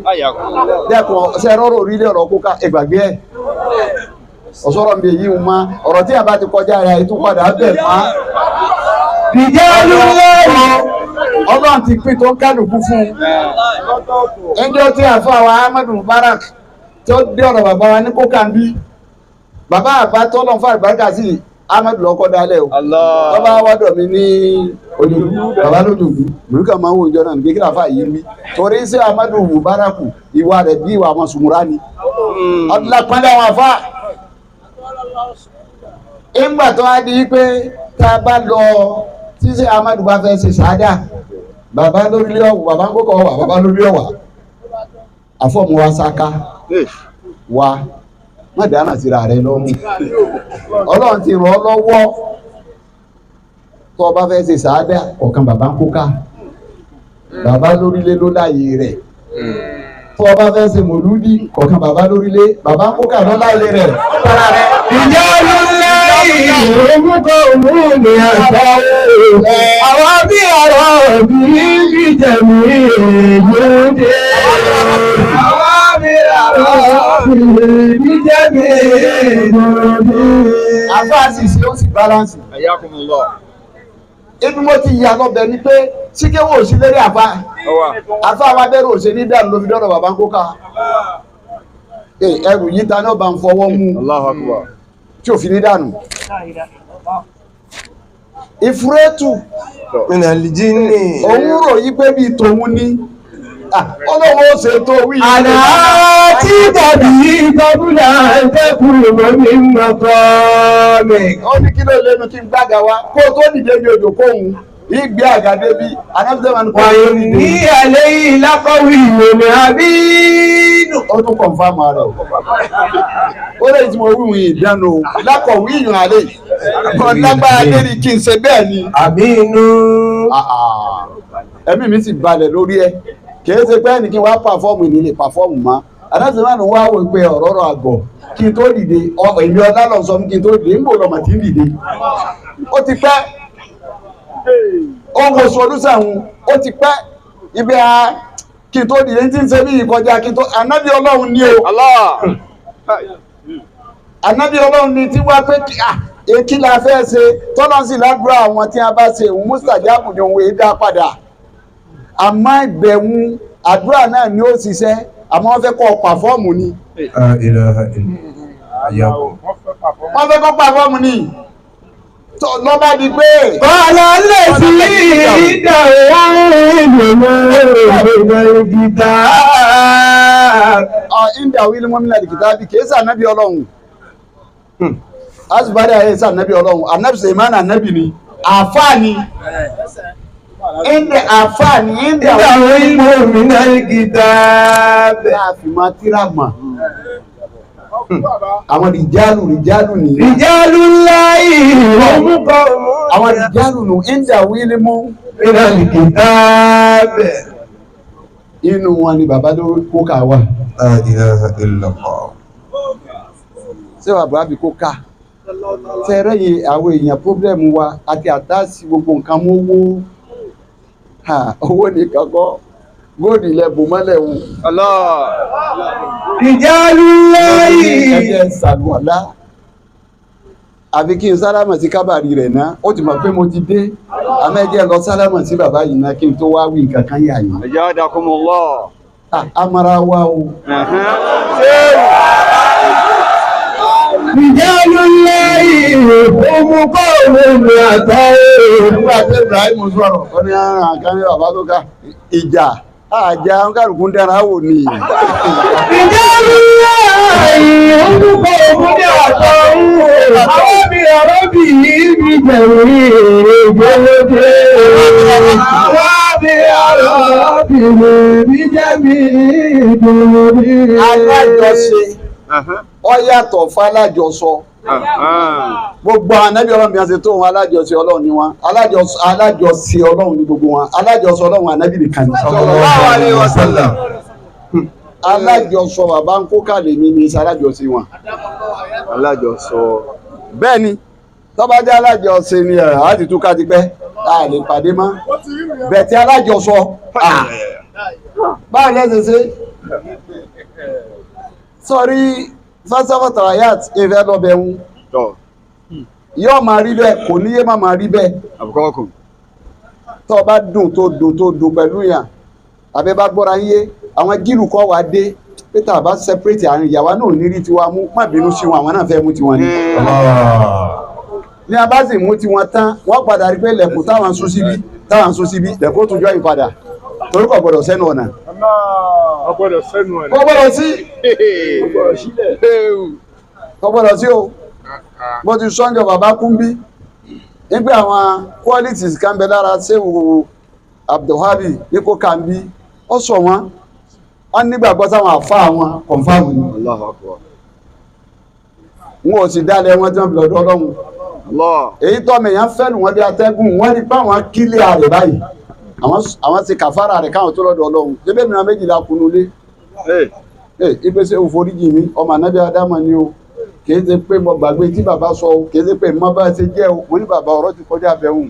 Dẹ́kun ṣe rọrùn orílẹ̀ ọ̀rọ̀ kóká ẹgbàgbé ẹ̀. Ọ̀sọ́rọ̀ mi èyí ń ma ọ̀rọ̀ tí a bá ti kọjá ara ètò padà bẹ̀ má. Ìjálù lọ́rọ̀. Ọlọ́run ti pín tó ń kálukú fún un. Ẹjọ́ tí àfáà wa Ahmadu Mubarak tó dé ọ̀rọ̀ bàbá wa ní Kókàndí. Bàbá àbá tọ́lọ̀ fún àlùbáríkà sí Ahmadu lọ́kọ́ dálẹ̀ o. Bàbá wádọ̀ mi ní Òjòjú, bàbá lójòjú. Mùrúkà máa ń wo ìjọ náà nígbè kí láfà yìí rí. Torí sí Ahmadu Mubarak ìwà rẹ̀ bí ìwà àwọn sùmùrà ni. Ọdún lápẹ́lẹ́ àwọn àfáà. Ìgbà tó wá di pé tá a bá lọ tí sí Ahmadu bá fẹ́ ṣe sáádà bàbá lórílẹ̀ ọ̀wà bàbá kókò ọ̀wà bàbá lórílẹ̀ ọ̀wà àfọ̀mù wa sáká wa má dáná síra rẹ lọ́rùn Ọlọ́run ti ràn ọ́ lọ́wọ́ tó bá fẹ́ ṣe sáádà ọ̀kan bàbá kóká bàbá lórílẹ̀ ló láyé rẹ̀ tó bá fẹ́ ṣe mòlúdì ọ̀kan bàbá lórílẹ̀ bàbá kóká ló láyé rẹ̀. Ìjálù lẹ́yìn orúkọ òun ni àgbà àwọn bí ọ̀rọ̀ bí jẹ̀mí èjòdè. Àwọn bí ọ̀rọ̀ bí jẹ̀mí èjòdè. Àfá sì ṣe ó sì balance. Ayakumullah. Ibi mo ti yà lọ́bẹ̀ ni pé síkéwò sí lérí àfá. Àfá wa bẹ̀rù òṣè ní dànù lóbi dọ́rọ̀ bàbá ń kó ká. Ẹrù yìí ta náà bá ń fọwọ́ mú. Allahu Akbar. Tí ò fi ní dànù. Ìfúrétù. Ìnàlìjínì. Òun rò yí pé bí tòun ní. Ọlọ́wọ́ ó ṣe tó wí. Àná tí tàbí tọ́bùlà ẹ̀kùn mọ́mí mọ́kọ́ mi. Ó ní kí ló lẹ́nu kí n gbága wá kó tó dìde bí odò kóhun ìgbé àgàdé bí anábìsẹ́wọ̀n kò Wàyò ní àlẹ́ yìí lákọ̀wé ìrònú àbínú. ó tún kọ̀nfàmù rẹ̀ ó lè tí mo wíwùn ìdánu lákọ̀wé ìyàn àlẹ́ kan lágbára lérí kí n ṣe bẹ́ẹ̀ ni. Àbínú. Ẹ̀mí mi sì balẹ̀ lórí ẹ kìí ṣe pé ẹnì kí n wá pàfọ́ọ̀mù ìnílé pàfọ́ọ̀mù mọ́ anábìsẹ́wọ̀n wá wò pé ọ̀rọ̀ àgọ̀ kí n tó dìde èmi ọ̀dà lọ sọ kí n tó dìde ń bò lọ́mọ tí ń dìde ó ti pẹ́ ó wo solúsàwọn ó ti pẹ́ ibi kí n tó dìde tí ń ṣe bí ìkọjá kí n tó ànábì Ọlọ́run ní o ànábì Ọlọ́run ní tí wá pé kí la fẹ́ ṣe tọ́lá sí ládùúrà àwọn tí a bá ṣe òun mustajabu ni òun èé dá padà àmọ́ ìbẹ̀wò àdúrà náà ni ó ṣiṣẹ́ àmọ́ wọ́n fẹ́ kọ́ pàfọ́ọ̀mù ni. Wọ́n fẹ́ kọ́ pàfọ́ọ̀mù ni. Lọ́ba di pé. Bọ́lá lè sí ìdàwọ̀ ìgbìta. Ìdàwọ̀ ilé mọ́mílẹ̀ ìkìtà bí kìí sà nábì Ọlọ́run. Asibari ayé sà nábì Ọlọ́run. Ànábì Sulaiman ànábì ni. Àfáà ni. Àfáà ni. Ìdàwọ̀ ilé mọ́mílẹ̀ ìkìtà. Láàfin máa tíra mọ̀. Àwọn rìjálù ni. Rìjálù láì orúkọ. Àwọn rìjálù nù ìdàwọ̀ ilé mọ́mílẹ̀ ìkìtà. Inú wọn ni bàbá ló kó ká wà. La ilaha illallah. Ṣé bàbá bí kó ká? Fẹ́rẹ́ yìí àwọn èèyàn pọ́blẹ́mù wa àti àtàsí gbogbo nǹkan mú owó nìkan kọ́ góòdì ilẹ̀ bò mọ́lẹ̀ wù. Rìjálù láì. Ẹjẹ́ sàlùwàlá. Àfi kí n sálámà sí kábàárì rẹ̀ náà, ó ti mọ̀ pé mo ti dé. Àmẹ́jẹ́ lọ sálámà sí bàbá yìí náà kí n tó wá wí nǹkan kan yà yìí. Ajadakumullah. Amara wa o. Rìjálù láì orúkọ òun àtàwọ̀. Nígbà tí Ibrahim sọ̀rọ̀, ó ní àkànní bàbá tó ká ìjà àjà kálukú dára wò ní. Rìjálù láì orúkọ òun àtàwọ̀. Àwọn bí ọ̀rọ̀ bí ibi jẹ̀rí ìgbòlódé. Àwọn bí ọ̀rọ̀ bí ibi jẹ̀rí ìgbòlódé. Alájọṣe ó yàtọ̀ fálájọsọ. Gbogbo ànábì Ọlọ́run bí wọ́n ṣe tó wọn alájọṣe Ọlọ́run ni wọn alájọṣe Ọlọ́run ni gbogbo wọn alájọṣe Ọlọ́run ànábì nìkan ni. Sallallahu alaihi wasallam. Alájọṣọ bàbá ń kó kàlẹ́ ní ní alájọṣe wọn. Alájọsọ. Bẹ́ẹ̀ ni tọ́ba jẹ́ alájọṣe ni á ti túká ti pẹ́ a lè pàdé mọ́ bẹ́ẹ̀ tí alájọṣọ báwo lẹ́sẹ̀ ṣe sọrí fásitì ayat ìfẹ́ lọ́bẹ̀ ń yóò máa rí bẹ́ẹ̀ kò níyé máa rí bẹ́ẹ̀ Àbùkọ́kùn. tó bá dùn tó dùn pẹ̀lú yàn àbẹ́ bá gbọ́ra yé àwọn gírù kọ́ wa dé pété àbá separate àárín ìyàwó náà ní rí tiwa mú má bínú sí wọn àwọn náà fẹ́ mú tiwọn ni. Ní a bá sì mú tiwọn tán wọ́n padà rí pé lẹ̀kùn táwọn sún síbí lẹ̀kùn tó jọ yìí padà torí kò gbọdọ̀ sẹ́nu ọ̀nà. Ọgbọ́dọ̀ sẹ́nu ẹ̀. Kò gbọdọ̀ sí. Kò gbọdọ̀ sí o. Bó ti sọ́njọ bàbá kún bí. Nígbà àwọn qualities kan bẹ lára Ṣéwù Abdulhabi ní kó kàn bí. Ó sọ wọ́n nígbàgbọ́ sáwọn àfá wọn kọ̀nfàmù ni. Allahu Akbar. Wọn ò sì dálẹ̀ wọn tí wọ́n fi lọ́dọ̀ Ọlọ́run. Èyí tọ́mọ èèyàn fẹ́lù wọn bí atẹ́gùn wọ́n rí pé àwọn kílẹ̀ rẹ̀ báyìí. Àwọn ti kàfàrà rẹ̀ káwọn tó lọ́dọ̀ Ọlọ́run. Débé mìíràn méjìlá kunu lé. Ìgbésẹ̀ òforíjì mi, ọmọ ànábì Ádámà ni o. kì í ṣe pé mo gbàgbé tí bàbá sọ o kì í ṣe pé mo bá ṣe jẹ́ o mo ní bàbá ọ̀rọ̀ ti kọjá abẹ́hùn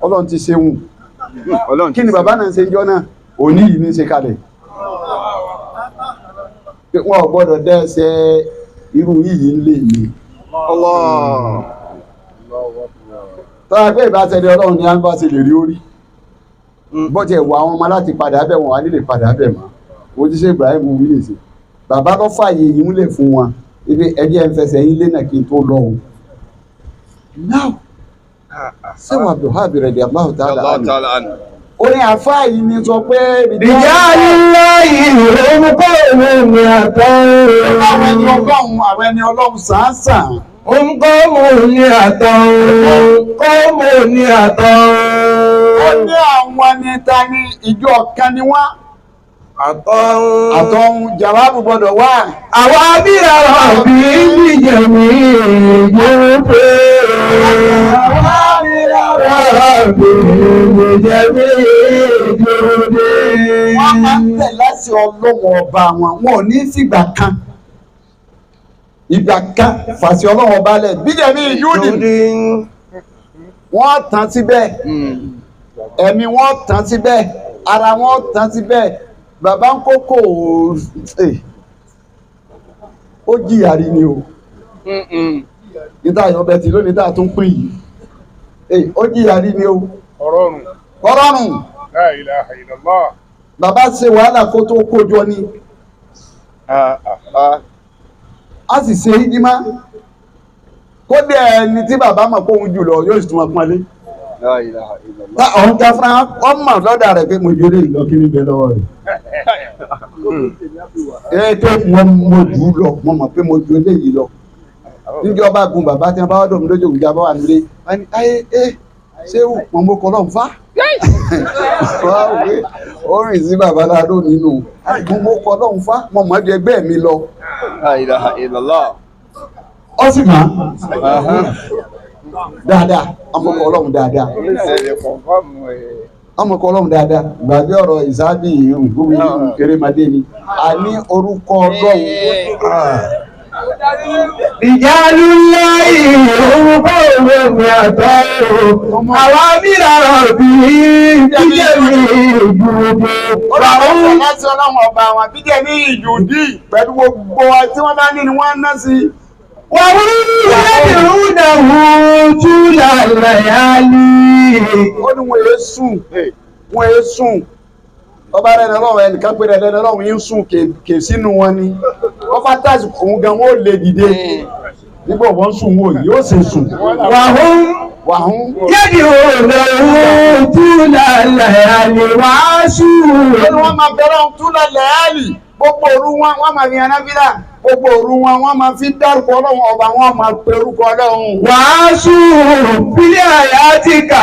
ọlọ́run ti ṣe hùn kí ni bàbá náà ṣe jọ náà òní yìí ní ṣe kalẹ̀ wọn ò gbọ́dọ̀ dẹ́sẹ̀ irú yìí ń lè mí. tọ́lá pé ìbáṣẹ́lẹ̀ ọlọ́run ni a ń bá ṣe lè rí orí bọ́jẹ̀ wọ àwọn ọmọ láti padà bẹ̀ wọ́n wá nílé padà bẹ̀ mọ́ ojúṣe Ibrahim wí nìsí bàbá tó fààyè yìí ń lè fún wọn ibi ẹjẹ́ ń fẹsẹ̀ yín lẹ́nà kí n tó lọ o. now sẹ́wọ̀n Abdulhab radiyallahu ta'ala anhu ó ní àfáà yìí ni sọ pé ìjà lílá ìrònú kọ́ òun ní àtọ́ àwọn ẹni ọlọ́run sàn-án òun kọ́ òun ní àtọ́ kọ́ òun ní àtọ́. ó ní àwọn ẹni ta ni ìjọ kan ni wọ́n àtọ̀hún jàwábù gbọ́dọ̀ wá. àwa bí ọ̀rọ̀ bí ìjẹ̀mí ìjẹ́ pé àwa bí ọ̀rọ̀ bí ìjẹ̀mí ìjẹ́ pé. wọ́n máa ń tẹ̀ láti ọlọ́wọ́ ọba wọn ò ní fìgbà kan fàṣẹ ọlọ́wọ́ ọba lẹ̀ bíjẹ̀mí ìjúdì wọ́n tán síbẹ̀ ẹ̀mí wọ́n tán síbẹ̀ ara wọn tán síbẹ̀. Bàbá ń kókò ó jìyà rí ni o níta ìyọ̀bẹ̀ tí lónìí tá a tún pín yìí ó jìyà rí ni o kọ́rọ́rùn La ilaha illallah. bàbá ṣe wàhálà kó tó kójọ ni a sì ṣe ìdímá kó dé ẹni tí bàbá mọ̀ kó òun jùlọ yóò sì tún wọn pọ́nlé ọ̀hún ká fúnra ọmọ lọ́dà rẹ̀ pé mo jẹ́lé ìlọ kí ní bẹ lọ́wọ́ rẹ̀ tó mo jù ú lọ mo mọ̀ pé mo ju eléyìí lọ níjọba gun bàbá tí wọn bá wọ́dọ̀ mi lójú ìjà bá wà nílé ṣé wọn mo kọ́ lọ́n fá ó rìn sí bàbá ládó nínú mo kọ́ lọ́n fá mo mọ̀ di ẹgbẹ́ mi lọ ọ sì máa dáadáa ọmọkọ Ọlọ́run dáadáa ọmọkọ Ọlọ́run dáadáa gbàgbé ọ̀rọ̀ ìsáàbì ìgbómi kérémadé ni a ní orúkọ Ọlọ́run. ìjálú láì orúkọ òun àtọ́ àwa mìíràn bí bíjẹ̀mí ìjùdí. ọlọ́run láti Ọlọ́run ọba àwọn bíjẹ̀mí ìjùdí pẹ̀lú gbogbo tí wọ́n bá ní ni wọ́n ná sí. وهم يدعونه طول الليالي. ó ní wọ́n yé sùn ọba rẹ̀ lọ́wọ́ ẹnìkan pé rẹ̀ lọ́wọ́ yín sùn kè sínú wọn ni wọ́n bá tàṣì òun gan wọ́n lè dìde nígbà wọ́n sùn wọ́n yóò ṣe sùn. wàhún يدعونه طول الليالي وعاشوا. ó ní wọ́n máa bẹ̀rẹ̀ ohun túlẹ̀ lẹ́yàlì gbogbo òru wọn máa fi yan náfílà gbogbo òru wọn máa fi dárúkọ Ọlọ́run ọba wọn máa pe orúkọ Ọlọ́run. wàásù bílẹ̀ àyà ti kà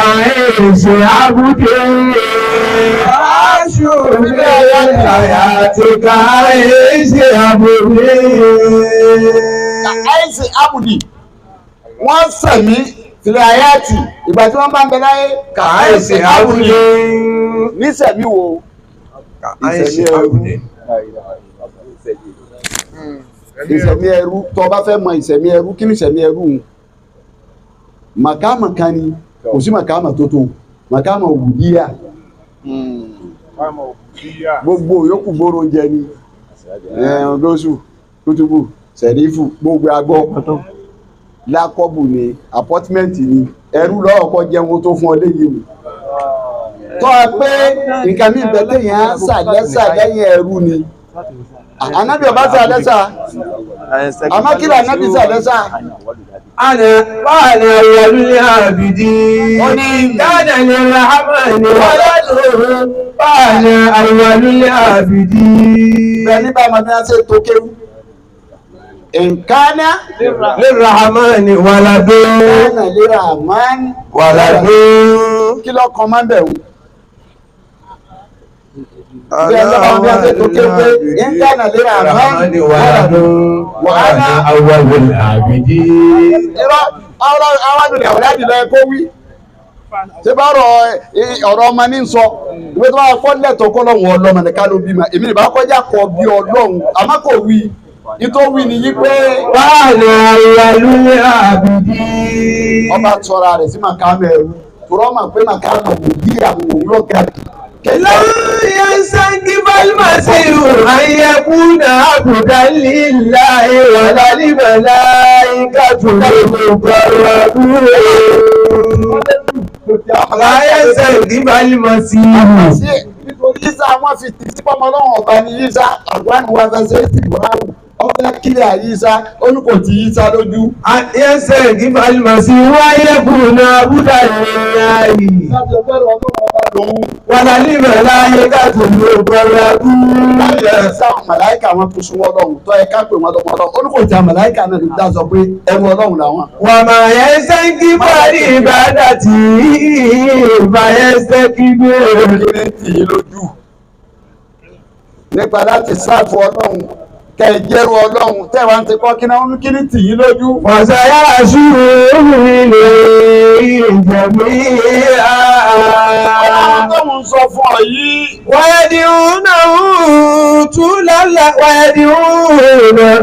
èsì àbúdé. wàásù bílẹ̀ àyà ti kà èsì àbúdé. Àìsí àbùdì wọ́n sẹ̀mí fìlẹ̀ àyàtì ìgbà tí wọ́n bá ń bẹ láyé kà àìsí àbùdì nísẹ̀mí wo ìsẹ̀mí ẹrú. ìsẹ̀mí ẹrú tó bá fẹ́ mọ ìsẹ̀mí ẹrú kí ni ìsẹ̀mí ẹrú ń màkàmà kan ni kò sí màkàmà tó tó màkàmà òwúdíyà gbogbo yòókù gbóró oúnjẹ ni lóṣù kútùbù sẹ̀rífù gbogbo agbọ́ lákọ́bù ni apọ́tímẹ́ǹtì ni ẹrú lọ́ọ̀kọ́ jẹun tó fún ọ léyìí o tọ́ ẹ pé nǹkan mi ìbẹ̀lẹ̀ yẹn á sàlẹ́sà lẹ́yìn ẹrú ni anabi ọba sàlẹ́sà àmọ́ kí ló anabi sàlẹ́sà. Ana báàlẹ̀ àwọ̀lúlẹ̀ àbìdí. Ó ní dáadáa ní Rahmani wàlálùú. Báàlẹ̀ àwọ̀lúlẹ̀ àbìdí. Bẹ́ẹ̀ ní báyìí máa ṣe tó kéwú. Nkánná lè Rahmani wàládó. Nkánná lè Rahmani wàládó. Kí ló kàn máa ń bẹ̀rù? Bẹ́ẹ̀ ní báyìí máa ṣe tó kéwú pé Nkánná lè Rahmani wàládó. Wàhálà àwọ̀lúlẹ̀ àbìdí. Irọ́ àwọn àdùnnà ọ̀rẹ́ àdìlẹ̀ kó wí. Ṣé bá ọ̀rọ̀ ọmọ ní sọ? Ìwé tó bá kọ́ lẹ́tọ̀ọ́ kọ́ lọ́wọ́ ọlọ́mọ ní ká ló bímọ. Èmi nìbá kọjá kọ bí Ọlọ́run, àmọ́ kò wí. ìtò wí ni yí pé wàhálà ìyàlúlẹ̀ àbìdí. ọba tọ́ra rẹ̀ sí màkàmù ẹ̀rú tòrọ́ mà pé màkàmù òwò bí àwọn òun ló ga jù. láyé sáńkì bálmàsí àyẹ̀kúnà àbùdá lílá ìwọ̀lá níbẹ̀lá ìkàtúndé gbogbo láyé sáńkì bálmàsí. nítorí yíṣà wọn fi tì sí pọmọ lọ́wọ́ ọba ní yíṣà àgbọn wa fẹsẹ̀ sí ìbúráwù ọfẹ kílẹ̀ àyíṣà olùkọ tí yíṣà lójú. láyé sáńkì bálmàsí àyẹ̀kúnà àbùdá lílá wàlá níbẹ̀lá ìkàtúndé gbogbo sáwọn màláìkà wọn kò súnmọ́ Ọlọ́run tó ẹ ká pè wọn lọ́mọ Ọlọ́run olùkọ́ tí a màláìkà náà ló dá sọ pé ẹrú Ọlọ́run làwọn. wà máa yẹ sẹ́ńkì parí ìbádà tí ìbá yẹ sẹ́ńkì gbé. kí ni tì í lójú nípa láti sáàfù Ọlọ́run kẹ jẹ́rú Ọlọ́run tẹ́wàá ti kọ́ kí náà kí ni tì í lójú. wàṣà yára ṣúrù ilé ìjẹ̀mí Ọlọ́run tó ń sọ fún ọ yìí. ويدعونه طولا ويدعونه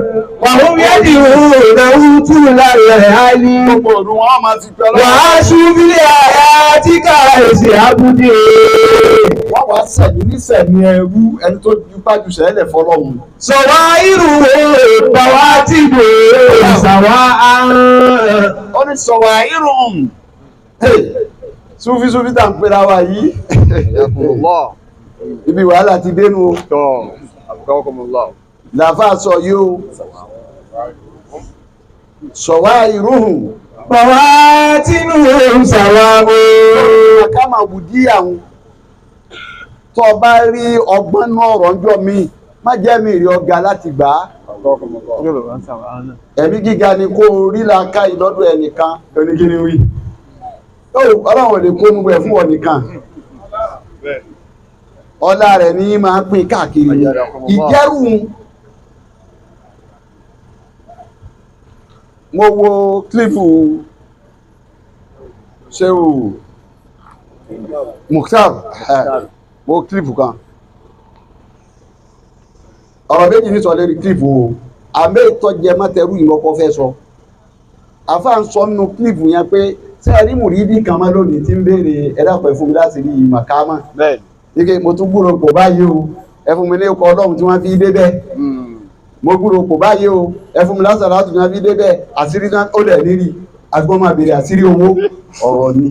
وهم يدعونه طولا الليالي وعاشوا بآياتك عيش عبدي. wọ́n wá sẹ̀mí ní sẹ̀mí ẹrú ẹni tó ju pájú sẹ́lẹ̀ fọlọ́hún. sọ̀wá irú bàwá tí gbé ìsàwá àrùn. ó ní sọ̀wá irun súfísúfí tá ń pera wa yìí. ibi wàhálà ti dénú o. làfà sọ yìí o. sọ̀wá irun. bàwá tí nù ìsàwá o. ká máa wù dí àwọn. tó o bá rí ọgbọ́n náà rọ́njọ́ mi má jẹ́ mi rí ọ̀gá láti gbà á. ẹ̀mí gíga ni kó o rí làákà ìlọ́dọ̀ ẹnìkan oníkíní wí. Ọlọ́run ò lè kó nú ẹ̀ fún ọ nìkan. ọlá rẹ̀ ní máa ń pín káàkiri. ìjẹ́rù mo wo kílífù ṣéwù Mukhtar mo kílífù kan ọ̀rọ̀ méjì ní sọ lérí kílífù o àmì ìtọ́jẹ mọ́tẹ́rù ìmọ̀kọ́ fẹ́ sọ àfa ń sọ nínú kílífù yẹn pé sẹ́ẹ̀rí mùrídì kan máa lónìí tí ń béèrè ẹ̀dá pẹ̀ fún mi láti rí màkámà ike mo tún gbúrò pò báyìí o ẹ fún mi ní ọkọ̀ Ọlọ́run tí wọ́n fi dé bẹ́ẹ̀ mo gbúrò pò báyìí o ẹ fún mi lásàrà láti wọ́n fi dé bẹ́ẹ̀ àṣírí náà ó dẹ̀ nírí àgbọ̀n máa béèrè àṣírí owó ọ̀rọ̀ ni.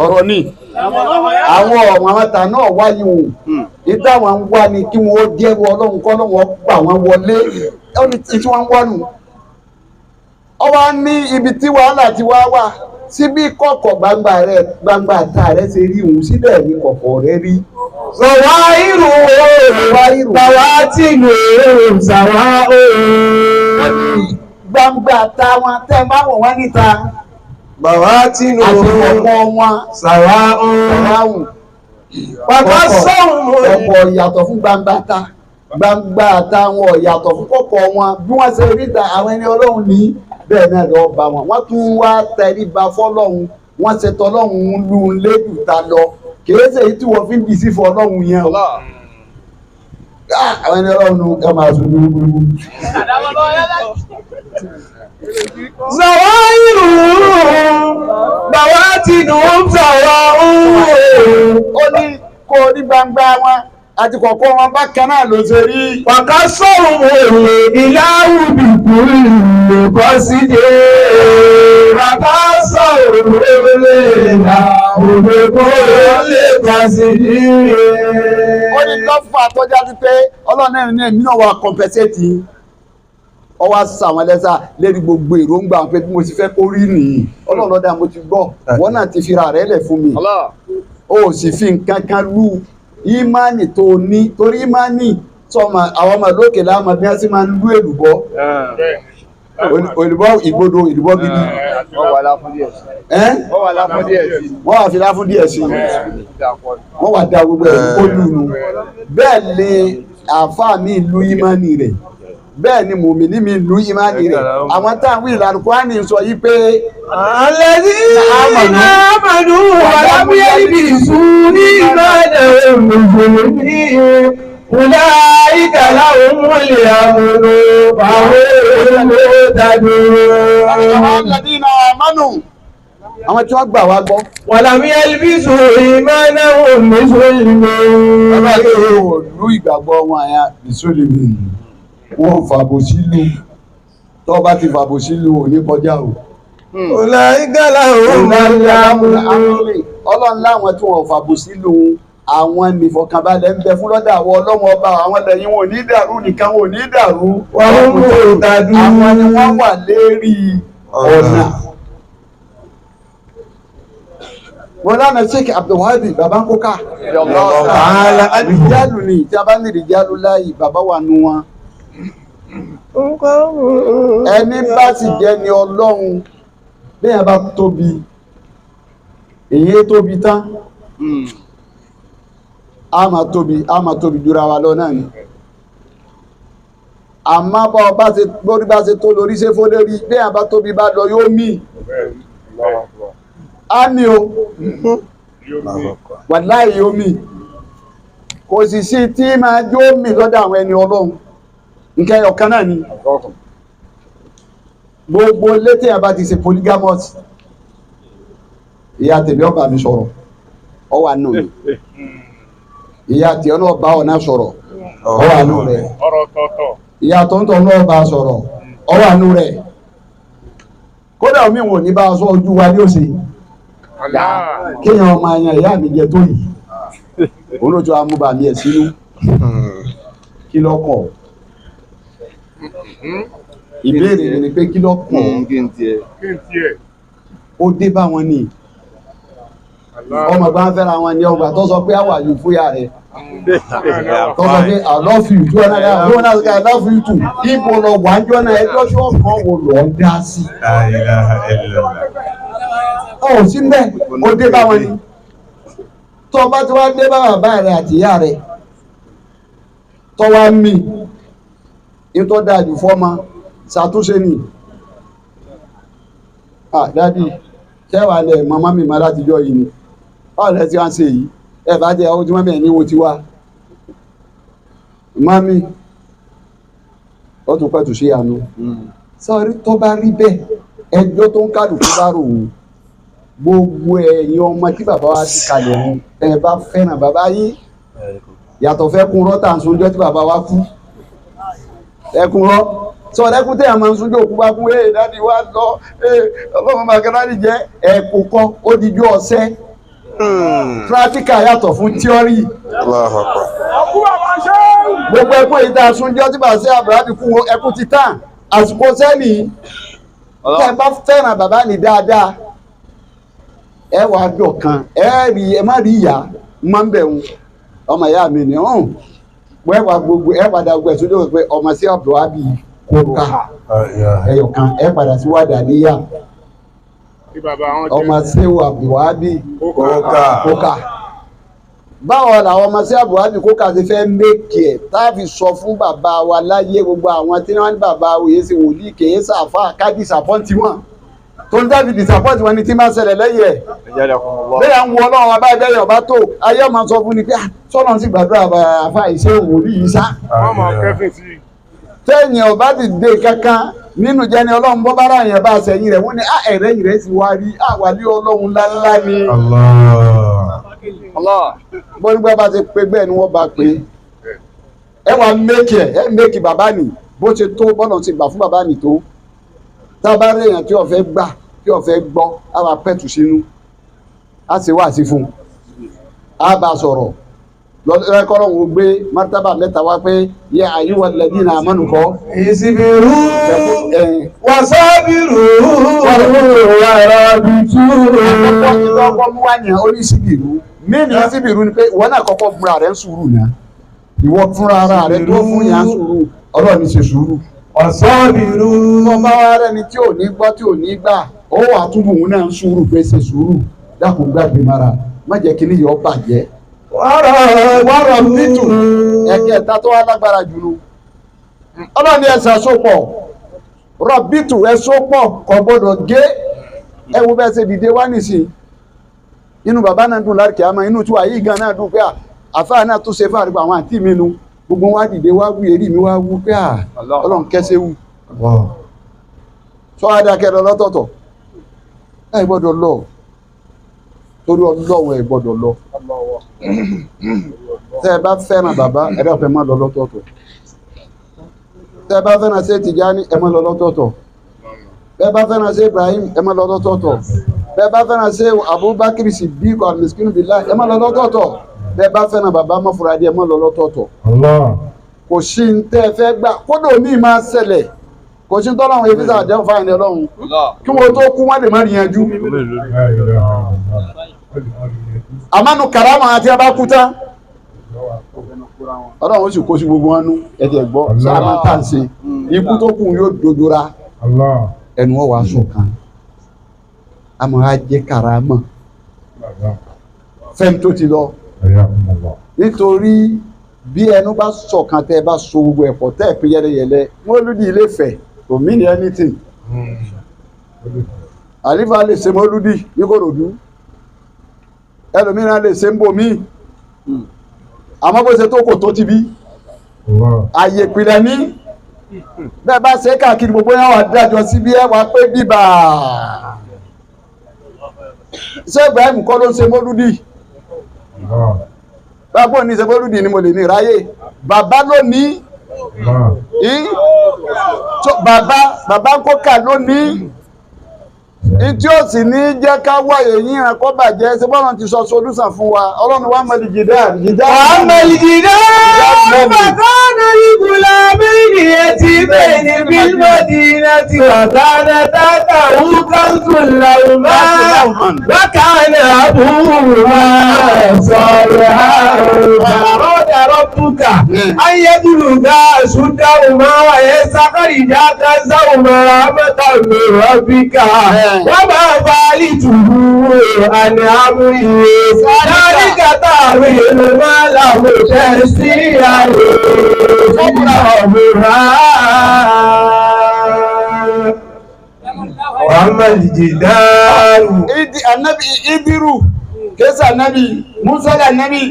ọ̀rọ̀ ni àwọn ọ̀mọ̀ta náà wáyé wọn ìdá wọn wá ni kí wọn ó jẹ́rú Ọlọ́run kọ́ lọ́wọ́ gbà wọ́n wọlé ó ní tí wọ́n wá nù. ọ wá ní ibi tí wàhálà ti wá wà síbí kọ̀kọ̀ gbangba ta rẹ̀ ṣe rí òun síbẹ̀ ní kọ̀kọ̀ rẹ̀ rí. sọ̀wá irú bàwá tí nù ìsàwá o. gbangba ta wọn tẹ́ bá wọ̀ wọ́n níta. bàwá tí nù àtìkọ̀kọ̀ wọn sàwá o. pàtó sọ̀rọ̀ ọ̀pọ̀ ìyàtọ̀ fún gbangba ta wọn ìyàtọ̀ fún kọ̀kọ̀ wọn bí wọ́n ṣe rí ta àwọn ẹni Ọlọ́run ní bẹ́ẹ̀ náà lọ́ọ́ bá wọn wọ́n tún wá tẹríba fọ́lọ́hun wọ́n ṣe tọ́lọ́hun lù ú lédùn ta lọ kìí ṣe èyí tí wọ́n fi ń bì sí fọ́lọ́hun yẹn o. àwọn ẹni Ọlọ́run ẹ máa sùn gbúgbúrú. sọ̀wá irú bàwá tí nù sàwá o. ó ní kó o ní gbangba wọn àti kọ̀kọ́ wọn bákan náà ló ṣe rí. wàká sọ̀rọ̀ òye ìyáwó bìkú lèkọ́ sí dé. wàká sọ̀rọ̀ òye ìyáwó bìkú lèkọ́ sí dé. ó ní lọ́fà àtọ́já sí pé Ọlọ́run náà ní èmi náà wà kọ̀mpẹ́sẹ̀tì ọwọ́ àṣà àwọn ẹlẹ́sà lérí gbogbo èròǹgbà pé bí mo ti fẹ́ kó rí nìyí Ọlọ́run lọ́dà mo ti gbọ́ wọ́n náà ti fira rẹ̀ lẹ̀ fún mi ó sì fi nǹkan kan lù ìmánì tó ní torí ìmánì sọmọ àwọn ọmọ lókè láàmú bí wọ́n sì máa ń lú èlùbọ́ olùbọ́ ìgbodò ìlúbọ́ gidi wọ́n wà fi láfún díẹ̀ sí wọ́n wà dá gbogbo ẹ̀kọ́ lùnú bẹ́ẹ̀ ni àáfàá mi lu ìmánì rẹ̀ bẹ́ẹ̀ ni mùmíní mi lu ìmánì rẹ̀ àwọn táwọn ìlànà Kùránì sọ yí pé alladhina amanu wa lam yalbisu imanahum bi-dhulmin أولئك لهم الأمن فهم مهتدون الذين آمنوا àwọn tí wọ́n gbà wá gbọ́. ولم يلبسوا إيمانهم بظلم Bàbá yóò lú ìgbàgbọ́ wọn àyà ìsólè mi. Wọ́n fàbò sílù. Tọ́ bá ti fàbò sílù ò ní kọjá o. أولئك لهم الأمن Ọlọ́run láwọn tí wọ́n fàbò sílù àwọn nìfọ̀kànbalẹ̀ ń bẹ fún lọ́dọ̀ àwọn ọlọ́wọ́ ọba àwọn lẹ́yìn wọn ò ní dàrú nìkan wọn ò ní dàrú. وهم مهتدون Àwọn ni wọ́n wà lérí ọ̀nà. Mọ̀lánà Sheikh Abdulwahab bàbá ń kóká. Rìjálù ni tí a bá ní rìjálù láyé bàbá wà nù wọn. Ẹni bá sì jẹ́ ni Ọlọ́run bí ẹ bá tóbi èyí tóbi tán a máa tóbi jura wa lọ náà ni. Àmọ́ bá ọba ṣe lórí bá ṣe tó lórí ṣe fó lérí bí ẹ bá tóbi bá lọ yóò mì. Á ní o wàláhì omi kò sì sí tí máa jó mi lọ́dọ̀ àwọn ẹni Ọlọ́run nǹkan ọ̀kan náà ni gbogbo létí àbá ti ṣe polygamous ìyá tèmi ọba mi sọ̀rọ̀ ọ wà nù mí ìyá tí ọ náà bá ọ náà sọ̀rọ̀ ọ wà nù rẹ̀ ìyá tọ̀ntọ̀ náà bá sọ̀rọ̀ ọ wà nù rẹ̀ kódà omi wò ní bá aṣọ ojú wa ní òsè kéèyàn ọmọ àyàn ìyá mi jẹ tó yìí olóòtú amúbà mi ẹ̀ sínú kí lọ́kọ̀ ìbéèrè mi ni pé kí lọ́kọ̀ ó dé bá wọn ní ọmọ bá ń fẹ́ra wọn ní ọgbà tó sọ pé àwà yìí fúyà rẹ̀ tó sọ pé I love you jọ náà I love you too ibo lọ wà ń jọ náà ẹjọ́ ṣọ́ọ̀kan wo lọ ń dá sí ọ̀ sí mbẹ́ ó dé bá wọn ní tó bá ti wá dé bá bàbá rẹ̀ àti ìyá rẹ̀ tó wá mí ní tó dájú fọ́mọ ṣàtúnṣe ní dádì kẹwàá lẹ̀ mọ́mọ́ mi máa látijọ́ yìí ni ọ̀rẹ́ tí wọ́n ń ṣe yìí ẹ bá jẹ́ ojú mọ́mí ẹ̀ níwò tí wá mọ́mí ó tún pẹ̀tù sí àánú sọ́rí tó bá rí bẹ́ẹ̀ ẹjọ́ tó ń kálukú bá rò ó gbogbo ẹ̀yin ọmọ tí bàbá wa ti kalẹ̀ wọn ẹ bá fẹ́ràn bàbá yín yàtọ̀ fẹ́ kun rọ́tà ń sunjọ́ tí bàbá wa kú ẹkùn rọ́ sọ ẹkùn tẹ́yà máa ń sunjọ́ òkú bá kú dáàdi wá lọ ọlọ́mọ makarani jẹ́ ẹ̀kùn kan ó dijú ọ̀sẹ́ pírátíkà yàtọ̀ fún tíọ́rì gbogbo ẹkùn yìí tá a sunjọ́ tí bàbá sí àbúrádì kú ẹkùn ti tàn àsìkò sẹ́ni tẹ́ ẹ bá fẹ́ràn bàbá ní dáadáa ẹ wàá dọ̀kan ẹ má rí ìyá máa ń bẹ̀rù ọmọ ìyá mi ni wọ́n wà gbogbo ẹ padà gbogbo ẹ̀sùn lóòrùn pé ọmọ sí Abdulwahab kóká ẹyọkan ẹ padà sí wàdà níyà ọmọ sí Abdulwahab kóká báwo làwọn ọmọ sí Abdulwahab kóká ti fẹ́ mékì ẹ̀ táàfi sọ fún bàbá wa láyé gbogbo àwọn tí wọ́n ní bàbá òye sí wòlíì kèé sàfà ká disappoint wọn tó ń dábì disappoint wọn ni tí máa ṣẹlẹ̀ lẹ́yìn ẹ̀ bẹ́ẹ̀ ń wọ ọlọ́run abá ẹgbẹ́ yọ̀bá tó ayé ọmọ sọ fún ni pé sọ́nà sì gbàdúrà àfa ìṣe wòlíì yìí sá. tẹ́yìn ọba ti dé kankan nínú jẹni ọlọ́run bọ́ bára yẹn bá ṣẹ̀yìn rẹ̀ wọ́n ní ẹ̀rẹ́ yìí rẹ̀ sì wá rí àwàlí ọlọ́run ńláńlá ni. bọ́nígbà bá ti pé bẹ́ẹ̀ ni wọ́n bá pé ẹ wà méèkì bàbá nì bó ṣe tó bọ́nà ti gbà fún bàbá nì tó tábà rèèyàn tí ó fẹ́ gbà tí ó fẹ́ gbọ́ á wà pẹ̀tù sínú á sì wá sí fún á bá sọ̀rọ̀ lọ́kọ́rọ̀ wo gbé mártábà mẹ́ta wá pé yẹ àyíwọ̀ lẹ́dí náà mọ́nù kọ́. ìsìbìrú wàsábìrú wàrọ̀bìtú. àkọ́kọ́ ìlọ́kọ́ mú wá yẹn orí ìsìbìrú mẹ́ni ìsìbìrú ni pé ìwọ náà kọ́kọ́ fúnra rẹ̀ ń sùúrù náà ìwọ fúnra ara rẹ̀ tó fún yàn sùúrù Ọlọ́run ṣe sùúrù. wàsábìrú. ọmọ wa rẹ̀ ni tí ò ní gbọ́ tí ò ní gbà ó wà túbù òun náà ń sùúrù pé ṣe sùúrù dákun gbàgbé mara má jẹ́ kí ni yọ bàjẹ́. wàrọ̀ nítù ẹ̀kẹta tó wá lágbára jùlọ ọlọ́ni ẹ̀sà sopọ̀ rọ̀bìtù ẹ̀ sopọ̀ kò gbọ́dọ̀ gé ẹ̀wù bẹ́ẹ̀ ṣe dìde wá nìsín inú bàbá náà dùn láti kìámà inú tí wà yí gan náà dùn pé àfáà náà tó ṣe fún àrígbà àwọn àǹtí mi nu gbogbo wa dìde wá wú èrí mi wá wú pé Ọlọ́run kẹsẹ́ wù sọ adákẹ́ lọ lọ́tọ̀ọ̀tọ̀ ẹ gbọ́dọ̀ lọ torí Ọlọ́run ẹ gbọ́dọ̀ lọ tẹ́ ẹ bá fẹ́ràn bàbá ẹ dàpẹ́ má lọ lọ́tọ̀ọ̀tọ̀ tẹ́ ẹ bá fẹ́ràn ṣe Tìjání ẹ má lọ lọ́tọ̀ọ̀tọ̀ bẹ́ẹ̀ bá fẹ́ràn ṣe Ibrahim ẹ má lọ lọ́tọ̀ọ̀tọ̀ bẹ́ẹ̀ bá fẹ́ràn ṣe Abubakar Siddiq Almiskinubillahi ẹ má lọ lọ́tọ̀ọ̀tọ̀ bẹ́ẹ̀ bá fẹ́ràn bàbá Mafuradi ẹ má lọ lọ́tọ̀ọ̀tọ̀ kò sí ní tẹ́ ẹ fẹ́ gbà kódò míì máa ṣẹlẹ̀ kò sí tọ́lọ́run ebi sáà jẹun fáìn Ọlọ́run kí wọ́n tó kú wọ́n lè má rí yanjú àmánu karama àti abákú tán Ọlọ́run ó sì kó sí gbogbo wọn nú ẹ̀jẹ̀ gbọ́ sáà tá à ń ṣe ikú tó kù yóò dojora ẹnu wọn wàá ṣọ̀kan àmọ́ á jẹ́ karama fẹ́mi tó ti lọ nítorí bí ẹnu bá ṣọ̀kan tẹ́ ẹ bá so gbogbo ẹ̀pọ̀ tẹ́ ẹ pín yẹlẹyẹlẹ mọ́lúdì ilé fẹ̀ kò mean anything àlífà lè ṣe mọ́lúdì ní Kòròdú ẹlòmíràn lè ṣe ń bò míì àmọ́ bó ṣe tó kò tó ti bí àyè ìpìlẹ̀ ní bẹ́ẹ̀ bá ṣe káàkiri gbogbo yẹn wà dájọ́ sí bí ẹ wà pé bíbà ṣé Ibrahim kọ́ ló ń ṣe mọ́lúdì báwo ní ṣe mọ́lúdì ni mo lè ní ráyè bàbá ló ní bàbá kókà ló ní ìtí ó sì ní jẹ́ ká wáyé yín ẹ̀kọ́ bàjẹ́ ṣe bọ́lá ti sọ solúsàn fún wa Ọlọ́run wa mọ̀ ìjìdá bàkánà ìgbùlá méjì ẹtì bẹ́ẹ̀ ní bílmọ̀dínà ti bàkánà tàkà wúkàntún làwùmá bàkánà àbúrúmá sọ̀rọ̀ àrọ̀dà rọ̀bùkà ayédùrúgà ṣùdáwùmá wáyé sákàrìjà kánsáwùmá mẹ́tàlú rọ̀bìkà wọ́n máa bá ìtùbú àní àmúyẹ láríkà tààrí ìlú máa làwọn òṣèré sí ààrẹ ìlú ọ̀bùrá Muhammad Jidaru Ànábì Ìdírù kéésà Ànábì Musa Ànábì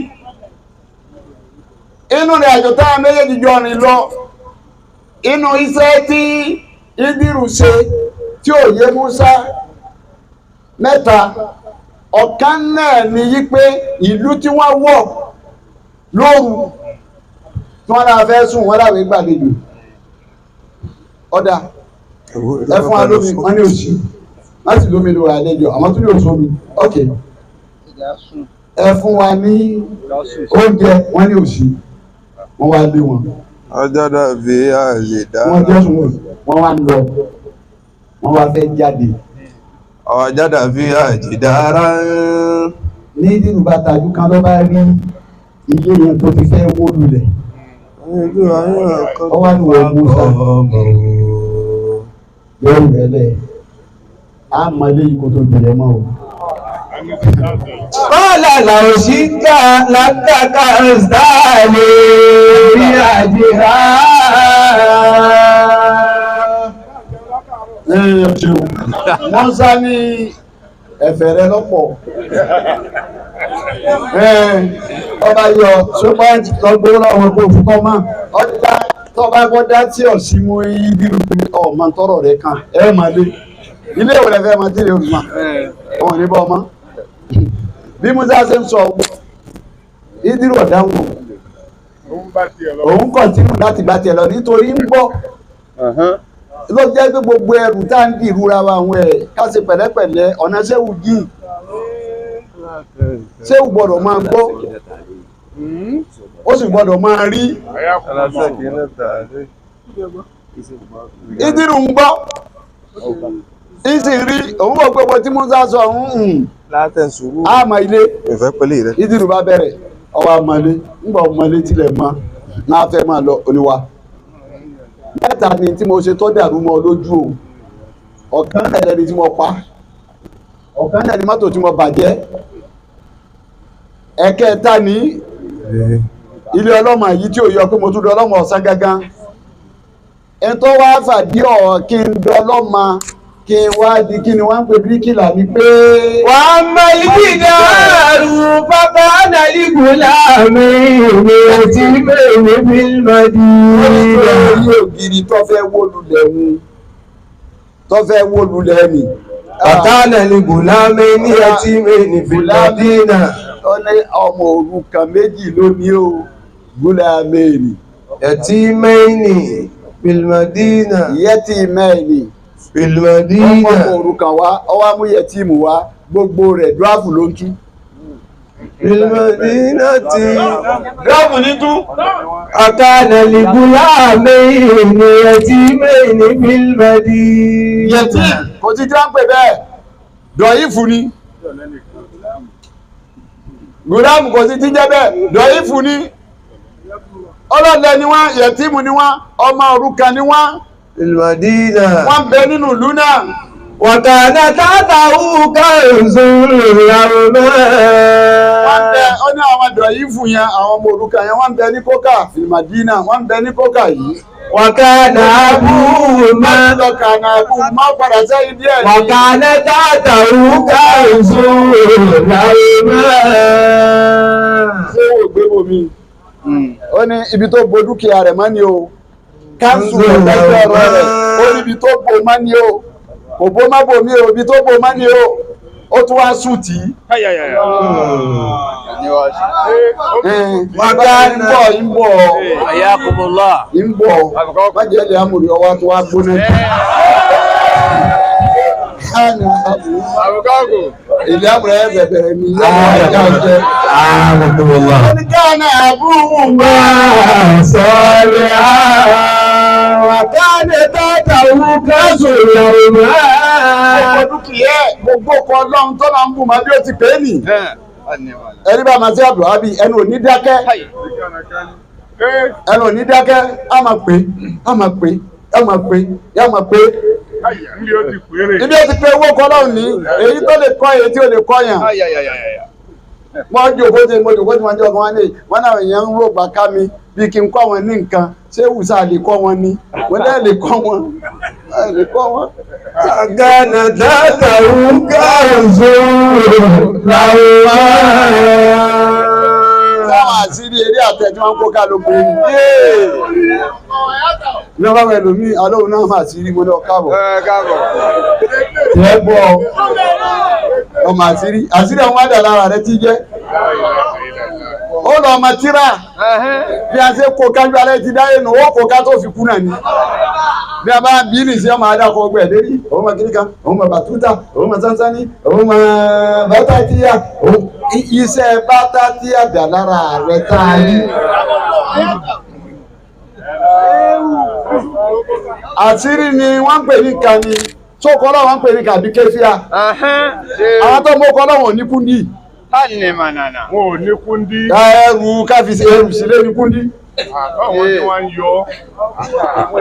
inú rẹ̀ àjò táwọn méjèèjì jọ rìn lọ inú iṣẹ́ tí Ìdírù ṣe tí ò yé Musa mẹ́ta ọ̀kan náà ni yí pé ìlú tí wọ́n wọ̀ lóru tí wọ́n náà fẹ́ sùn wọ́n láwé gbàlejò ọ̀dà ẹ fún wa lómi wọ́n ní òsì láti lómi lóra àlejò àwọn tó ní òsì omi ok ẹ fún wa ní oúnjẹ wọ́n ní òsì wọ́n wá lé wọn. ọjọ́ dàbí àyè dára. wọ́n jẹ́ sùn wọ́n wá ń lọ wọ́n wá fẹ́ jáde. ọjọ́ dàbí àyè dára. ní nínú bàtàjú kan ló bá rí ilé yẹn tó ti fẹ́ wó lulẹ̀. ó wá ní wọ́n mú sá lórí rẹ̀ lẹ̀ á mọ eléyìí kó tó bẹ̀rẹ̀ mọ́ o. Kọ́lá làwọn sí ká látàkà ìsáàlè rí àjíhá. Wọ́n sá ní ẹ̀fẹ̀ rẹ lọ́pọ̀. Ọba yọ ṣùgbọ́n lọ́gbọ́ lọ́wọ́ kó fún kọ́ máa. Ọjà tọ́ba gbọ́dá tí ọ̀ sí mú ibi rúpin ọmọ tọrọ rẹ̀ kan ẹ̀ máa lé. Ilé ìwé rẹ̀ fẹ́ máa tí lè rùn máa. Ọmọ ní bọ́ ọmọ. Bí Musa ṣe ń sọ Ìdírù ọ̀dáhùn òun kọ̀tínú láti bá tiẹ̀ lọ nítorí ń gbọ́ ló jẹ́ pé gbogbo ẹrù tá ń di ìrora wa àwọn ẹ̀ ká ṣe pẹ̀lẹ́pẹ̀lẹ́ ọ̀nà ṣéwù jìn ṣéwù gbọ́dọ̀ máa gbọ́ ó sì gbọ́dọ̀ máa rí Ìdírù ń gbọ́ ìsì rí òun bọ̀ pé tí Musa sọ látẹ̀sùrù àmà ilé ìfẹ́ pẹ̀lú rẹ̀. Ìdírù bá bẹ̀rẹ̀ ọwọ́ àmàlé ńgbà ọmọlé tilẹ̀ mọ́ náà fẹ́ máa lọ oníwà mẹ́ta ni tí mo ṣe tó dàrú mọ́ lójú o ọ̀kan ẹ̀rẹ́ ni tí mo pa ọ̀kan ẹ̀rẹ́ ni mọ́tò tí mo bàjẹ́ ẹ̀kẹta ní ilé ọlọ́mọ yìí tí ò yọ pé mo tún dọ ọlọ́mọ ọ̀sán gángan ẹni tó wá fàdí ọ̀ kí n dọ ọlọ́mọ kí kí wá di kí ni wọ́n ń pè bíríkìlà ni pé. wà á mọ ibi ìdáàrú bàbá nàìjíríà mi ìrètí bèrè bí mọ̀dí. orí ògiri tó fẹ́ wó lulẹ̀ ń tó fẹ́ wó lulẹ̀ ni. bàbá nàìjíríà mi ní ẹtí mi ní fìlàdínà. ó ní ọmọ òrukàn méjì lónìí o gúlámẹ́ẹ̀nì. ẹtí mẹ́ẹ̀nì fìlàdínà. yẹtí mẹ́ẹ̀nì. fìlàdínà. ọmọ òrukàn wa ọwọ́ amú yẹtíìmù wa gbogbo rẹ̀ dúráfù ló ń tú. fìlàdínà ti. dúráfù ní tú. àkànà lìbúlá mẹ́yìn ní ẹtí mẹ́yìn fìlàdí. yẹtí kò tí tí wọ́n ń pè bẹ́ẹ̀ dọ̀yìfù ni. gùdámù kò sí ti jẹ́ bẹ́ẹ̀ dọ̀yìfù ni. ọlọ́dẹ ni wọ́n yẹtíìmù ni wọ́n ọmọ òrukàn ni wọ́n. fìlàdínà. wọ́n bẹ nínú ìlú náà. wàkànà tàtàwù kàǹzù làwọn wọ́n bẹ ọ ní àwọn dọ̀yìfù yẹn àwọn ọmọ òrukàn yẹn wọ́n bẹ ní kókà fìlìmàdínà wọ́n bẹ ní kókà yìí. wàkànà àbúmá. Wàkànà àbúmá padà sẹ́yìn díẹ̀ ni. wàkànà tàtàwù kàǹzù làwọn. ṣé o gbé bomi. ó ní ibi tó bo dúkìá rẹ̀ mọ́ ni o. káńsù ọ̀gbẹ́gbẹ́ ọ̀rọ̀ rẹ̀ ó ní ibi tó bo mọ́ ni o. kò bó má bomi o ibi tó bo mọ́ ni o. ó tún wá sùn tì í. Wàkànà ń bọ̀. Ayakumullah. ń bọ̀. májèlé amòrì ọwọ́ tó wá gbóná jù. Ilé àbúrò ẹ̀ bẹ̀rẹ̀ ní ilé àbúrò ẹ̀ jẹ́. Oníkànnà àbúrò bá sọ̀rọ̀ wàkànà tàtàwù kàǹzù làwọn. ọkọ̀ dúkìá gbogbo ọkọ̀ ọlọ́run tó máa ń bù máa bí ó ti pè é nì. ẹni bá máa ṣe àbúrò ẹnu ò ní dákẹ́ ẹnu ò ní dákẹ́ á máa pè á máa pè á máa pè á máa pè. ibi ó ti pè owó ọkọ̀ ọlọ́run ní èyí tó lè kọ́ èyí tí ó lè kọ́ yàn. wọ́n jòkó tí wọ́n jẹ́ ọkàn wọn ní wọ́n náà èèyàn ń rògbà ká mi bí kí n kọ́ wọn ní nǹkan ṣé wùsà lè kọ́ wọn ní wọ́n dẹ́ lè kọ́ wọn lè kọ́ wọn. àkànà tàtàwù kàǹzù làwọn. Táwọn àṣírí eré àtẹ̀jú wọn kó kálukú. Ní ọba wọn ẹlòmíì alóhùn náà máa ṣírí mo ní ọkáàbọ̀. Ẹ gbọ́ ọmọ àṣírí àwọn àdà lára rẹ ti jẹ́. Ó lọ ọmọ tíra bí a ṣe kó kájú alẹ́ ti dáyé nù ó kó ká tó fi kú náà ni. Bí a bá bí ní sí ọmọ adákọ̀ ọgbẹ́ lérí òun mọ kíníkan òun mọ bàtútà òun mọ sánsání òun mọ bàtà tíyà iṣẹ́ bàtà tíyà dà lára rẹ tá a rí. Àṣírí ni wọ́n ń pè ní kan ni sókọ́ náà wọ́n ń pè ní kàbí kéfíà. Àwọn tó mú ọkọ náà wọ́n ní kúndì. Wọn ò ní kúndí. Ẹrù káfíìsì ẹrù sílé ní kúndì. Àwọn tí wọ́n ń yọ.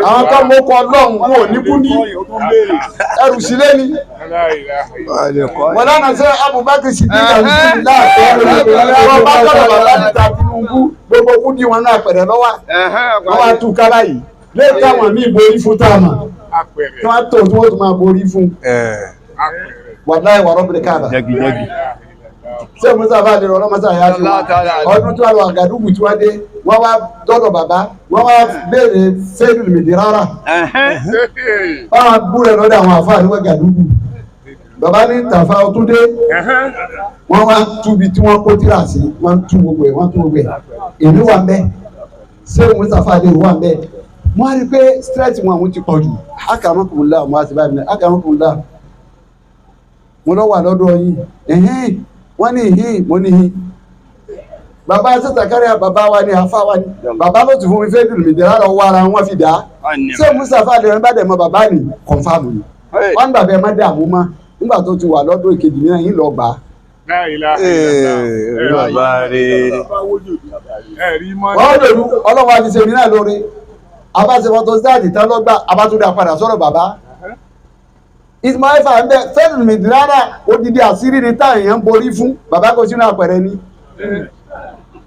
Àwọn tó mú ọkọ lọ́hùn wọn ò ní kúndì. Ẹrù sílé ni. Wọ́n lánàá sẹ́ Abubakar sì dín ìyàwó sí láàfin ẹ̀rọ bá gbọ́dọ̀ bàbá níta Tinubu gbogbo kúndì wọn náà pẹ̀rẹ̀ lọ́wọ́. Wọ́n wá tú kálá yìí. Lẹ́yìn táwọn míì borí fún táwọn. Tí wọ́n tó tí wọ́n tún máa borí fún. Wàláhì wà rọ́bìnrin káàbà. Ṣé Musa bá lè rọ ọlọ́mọsá yá sí ọdún tí wọ́n lọ Àgàdùgù tí wọ́n dé wọ́n wá dọ́dọ̀ bàbá wọ́n wá béèrè sẹ́ẹ̀dù lèmìdì rárá báwọn búrẹ̀ lọ́dọ̀ àwọn àfáà níwọ̀n Àgàdùgù bàbá ní Tàfà Ọtúndé wọ́n wá túbi tí wọ́n kó tíra sí wọ́n tú gbogbo ẹ̀ wọ́n tú gbogbo ẹ̀ èmi wà mbẹ́ ṣé Musa fàdé wà mbẹ́ mo á rí i pé stress wọn àwọn ti pọ̀ jù akàrànkùnlá mo á sì báyìí akàrànkùnlá mo lọ wà lọ́dọ̀ yìí wọ́n ní ìhín mo ní ìhín bàbá sẹ́tàkárí bàbá wa ní àfá wa ní bàbá ló ti fún mi fẹ́ dùn mí dẹ̀rọ wà ara wọn fi dá ṣé Mustapha lè rìn bá dẹ̀ mọ́ bàbá ní kọ̀nfàmù ni wọ́n ní bàbá ẹ̀ má dààmú mọ́ nígbà tó ti wà lọ́dọ̀ ìkejì náà yìí lọ gbà á. ọlọ́wọ́ àti sèmi náà lórí abáṣepọ̀ tó sáàdì tán lọ́gbà abátúndà padà sọ̀rọ̀ bàbá Ismail fa ẹgbẹ́ fẹ́ẹ̀lì mìdírárà odidi àṣírí ni táwọn èèyàn ń borí fún bàbá kò sínú àpẹẹrẹ ni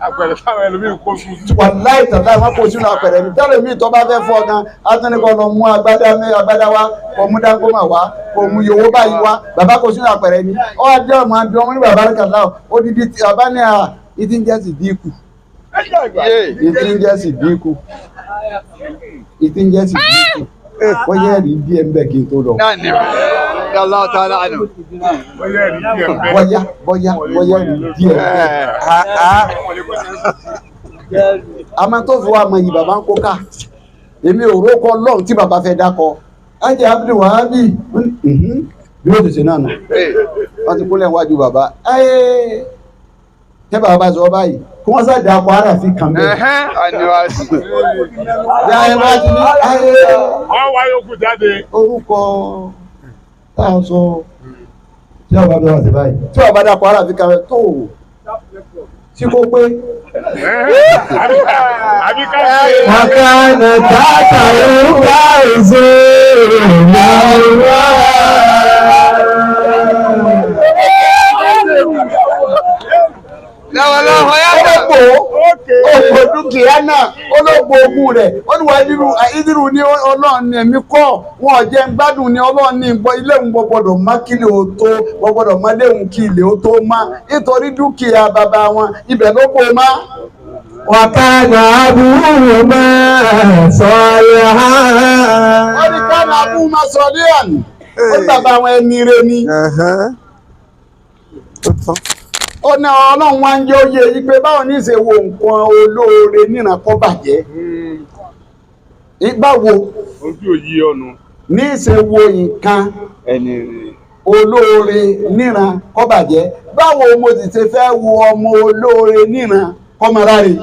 àpẹẹrẹ táwọn ẹlòmíì kó sùn. wàláì tàbí àwọn kò sínú àpẹẹrẹ mi tẹ́lẹ̀ mi tó bá fẹ́ fọ́ gan atúnikọ́ lọ mú agbádá wa kò mú dáńgọ́mà wá kò mú yòówó báyìí wá bàbá kò sínú àpẹẹrẹ mi ọ wá jẹ́ ọmọ àdúrà wọn ní bàbá rẹ̀ kàlá odidi bàbá ní ìdí ń jẹ́ sì dínkù ìdí ń jẹ́ sì dínkù ìdí ń jẹ́ sì dínkù wọ́n yẹ́ rí díẹ̀ ń bẹ̀ kí n tó lọ. bọ́yá rí díẹ̀ àmọ́ tó fi wá mọ yìí bàbá ń kó ká èmi ò rókọ lọ́hùn tí bàbá fẹ́ dákọ ajé Abdul Wahabi bí ó ti ṣe náà nù wọ́n ti kúnlẹ̀ wájú bàbá tẹ́ bàbá sọ báyìí kí wọ́n sá dákọ ara fi kàn bẹ́ẹ̀. wọ́n wáyé okùn jáde. orúkọ táwọn sọ tí bàbá bẹ́ẹ̀ wá sí báyìí tí bàbá dákọ ara fi kàn bẹ́ẹ̀ tó tí kò pé. Àkànà tààtà orúkọ ìṣe ìyàwó. Òpò dúkìá náà olóògbé ogun rẹ̀ olùwà ìdírù ní ọlọ́run ní ẹ̀mí kọ́ wọn jẹ́ gbádùn ní ọlọ́run ní ilé òun gbọ́dọ̀ má kílè ó tó gbọ́dọ̀ má léhùn kí ilé ó tó má nítorí dúkìá bàbá wọn ibẹ̀ ló kó má. Wàkànà àbúrò máa sọ̀rọ̀ hàn. Wọ́n ní kánà àbúrò máa sọ̀rọ̀ hàn. Ó ní bàbá àwọn ẹni rẹ̀ ni. Ó ní ọlọ́run wá ń jẹ́ oyè yìí pé báwo ní ṣe wo nǹkan olóore níran kọ́ bàjẹ́. Báwo ojú òyì ọ̀nà ní ṣe wo nǹkan olóore níran kọ́ bàjẹ́. Báwo mo sì ṣe fẹ́ wo ọmọ olóore níran kọ́ mọ rárẹ̀.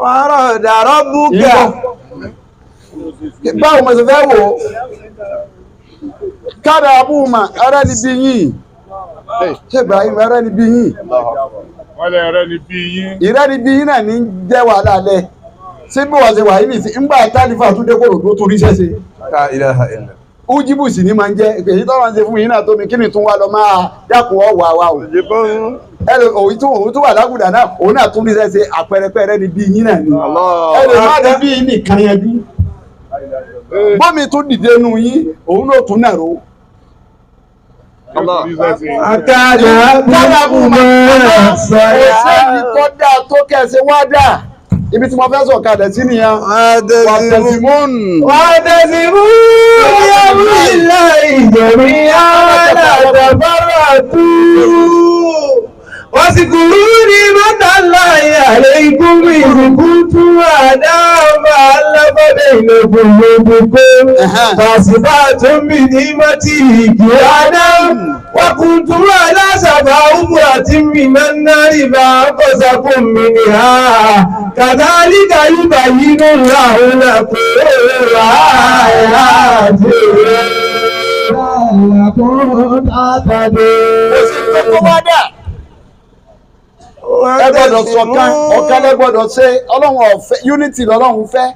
Wàrọ̀ dàrọ́ búkà. Báwo mo sì fẹ́ wò ó? Kára abúmà ara ni bí yín. Ṣé Ibrahim ara ni bí yín? wọ́n lè rẹ́ ni bí yín. Ìrẹ́ ni bí yín náà ní jẹ́ wàhálà lẹ̀. Ṣé bí wọ́n ṣe wà yìí nìsí? Ńgbà tálífà tún dé kòrò tó torí ṣẹ́ṣe. Ujibu sì ni máa ń jẹ́ èyí tó wọ́n ṣe fún yín náà tómi kí ni tún wá lọ máa dákun ọ̀wà wa o. Òun tún wà lágùdà náà òun náà tún rí ṣẹ́ṣe àpẹrẹpẹrẹ ni bí yín náà ni. Má ní bí yín nìkan yanjú. Bọ́mi tún dìde nu yín òun náà tún nàró. Àkànà àbúrò máa sọ̀rọ̀ hàn. Òṣèlú tó dáa tó kẹsẹ̀ wá dáa. Ibi tí mo fẹ́ sọ kalẹ̀ sí nìyẹn. Wàtẹ̀símọ́n. Wàtẹ̀símọ́n yàrá ilé ìjẹ̀mí àdàbàrà tú. Wàsíkùrú ní mọ́tàlá ìyàlẹ̀ ìkúrú ìsìnkútú àdáàbà alábọ́dẹ̀ ìlẹ̀kùn gbogbo. Fàṣíbà tó ń bì ní mọ́tì ìkì Ádámù. Wàkùntù aláṣàbà ọmọ àti mímọ́ náà ìbá kọ́sàkùn mi ní ha. Kàdálíkà yúbà yínú láhùn àpò àti rẹ̀. Ẹ gbọ́dọ̀ ṣọ̀kan ọ̀kan lẹ gbọ́dọ̀ ṣe ọlọ́run ọ̀fẹ́ unity lọ́lọ́run fẹ́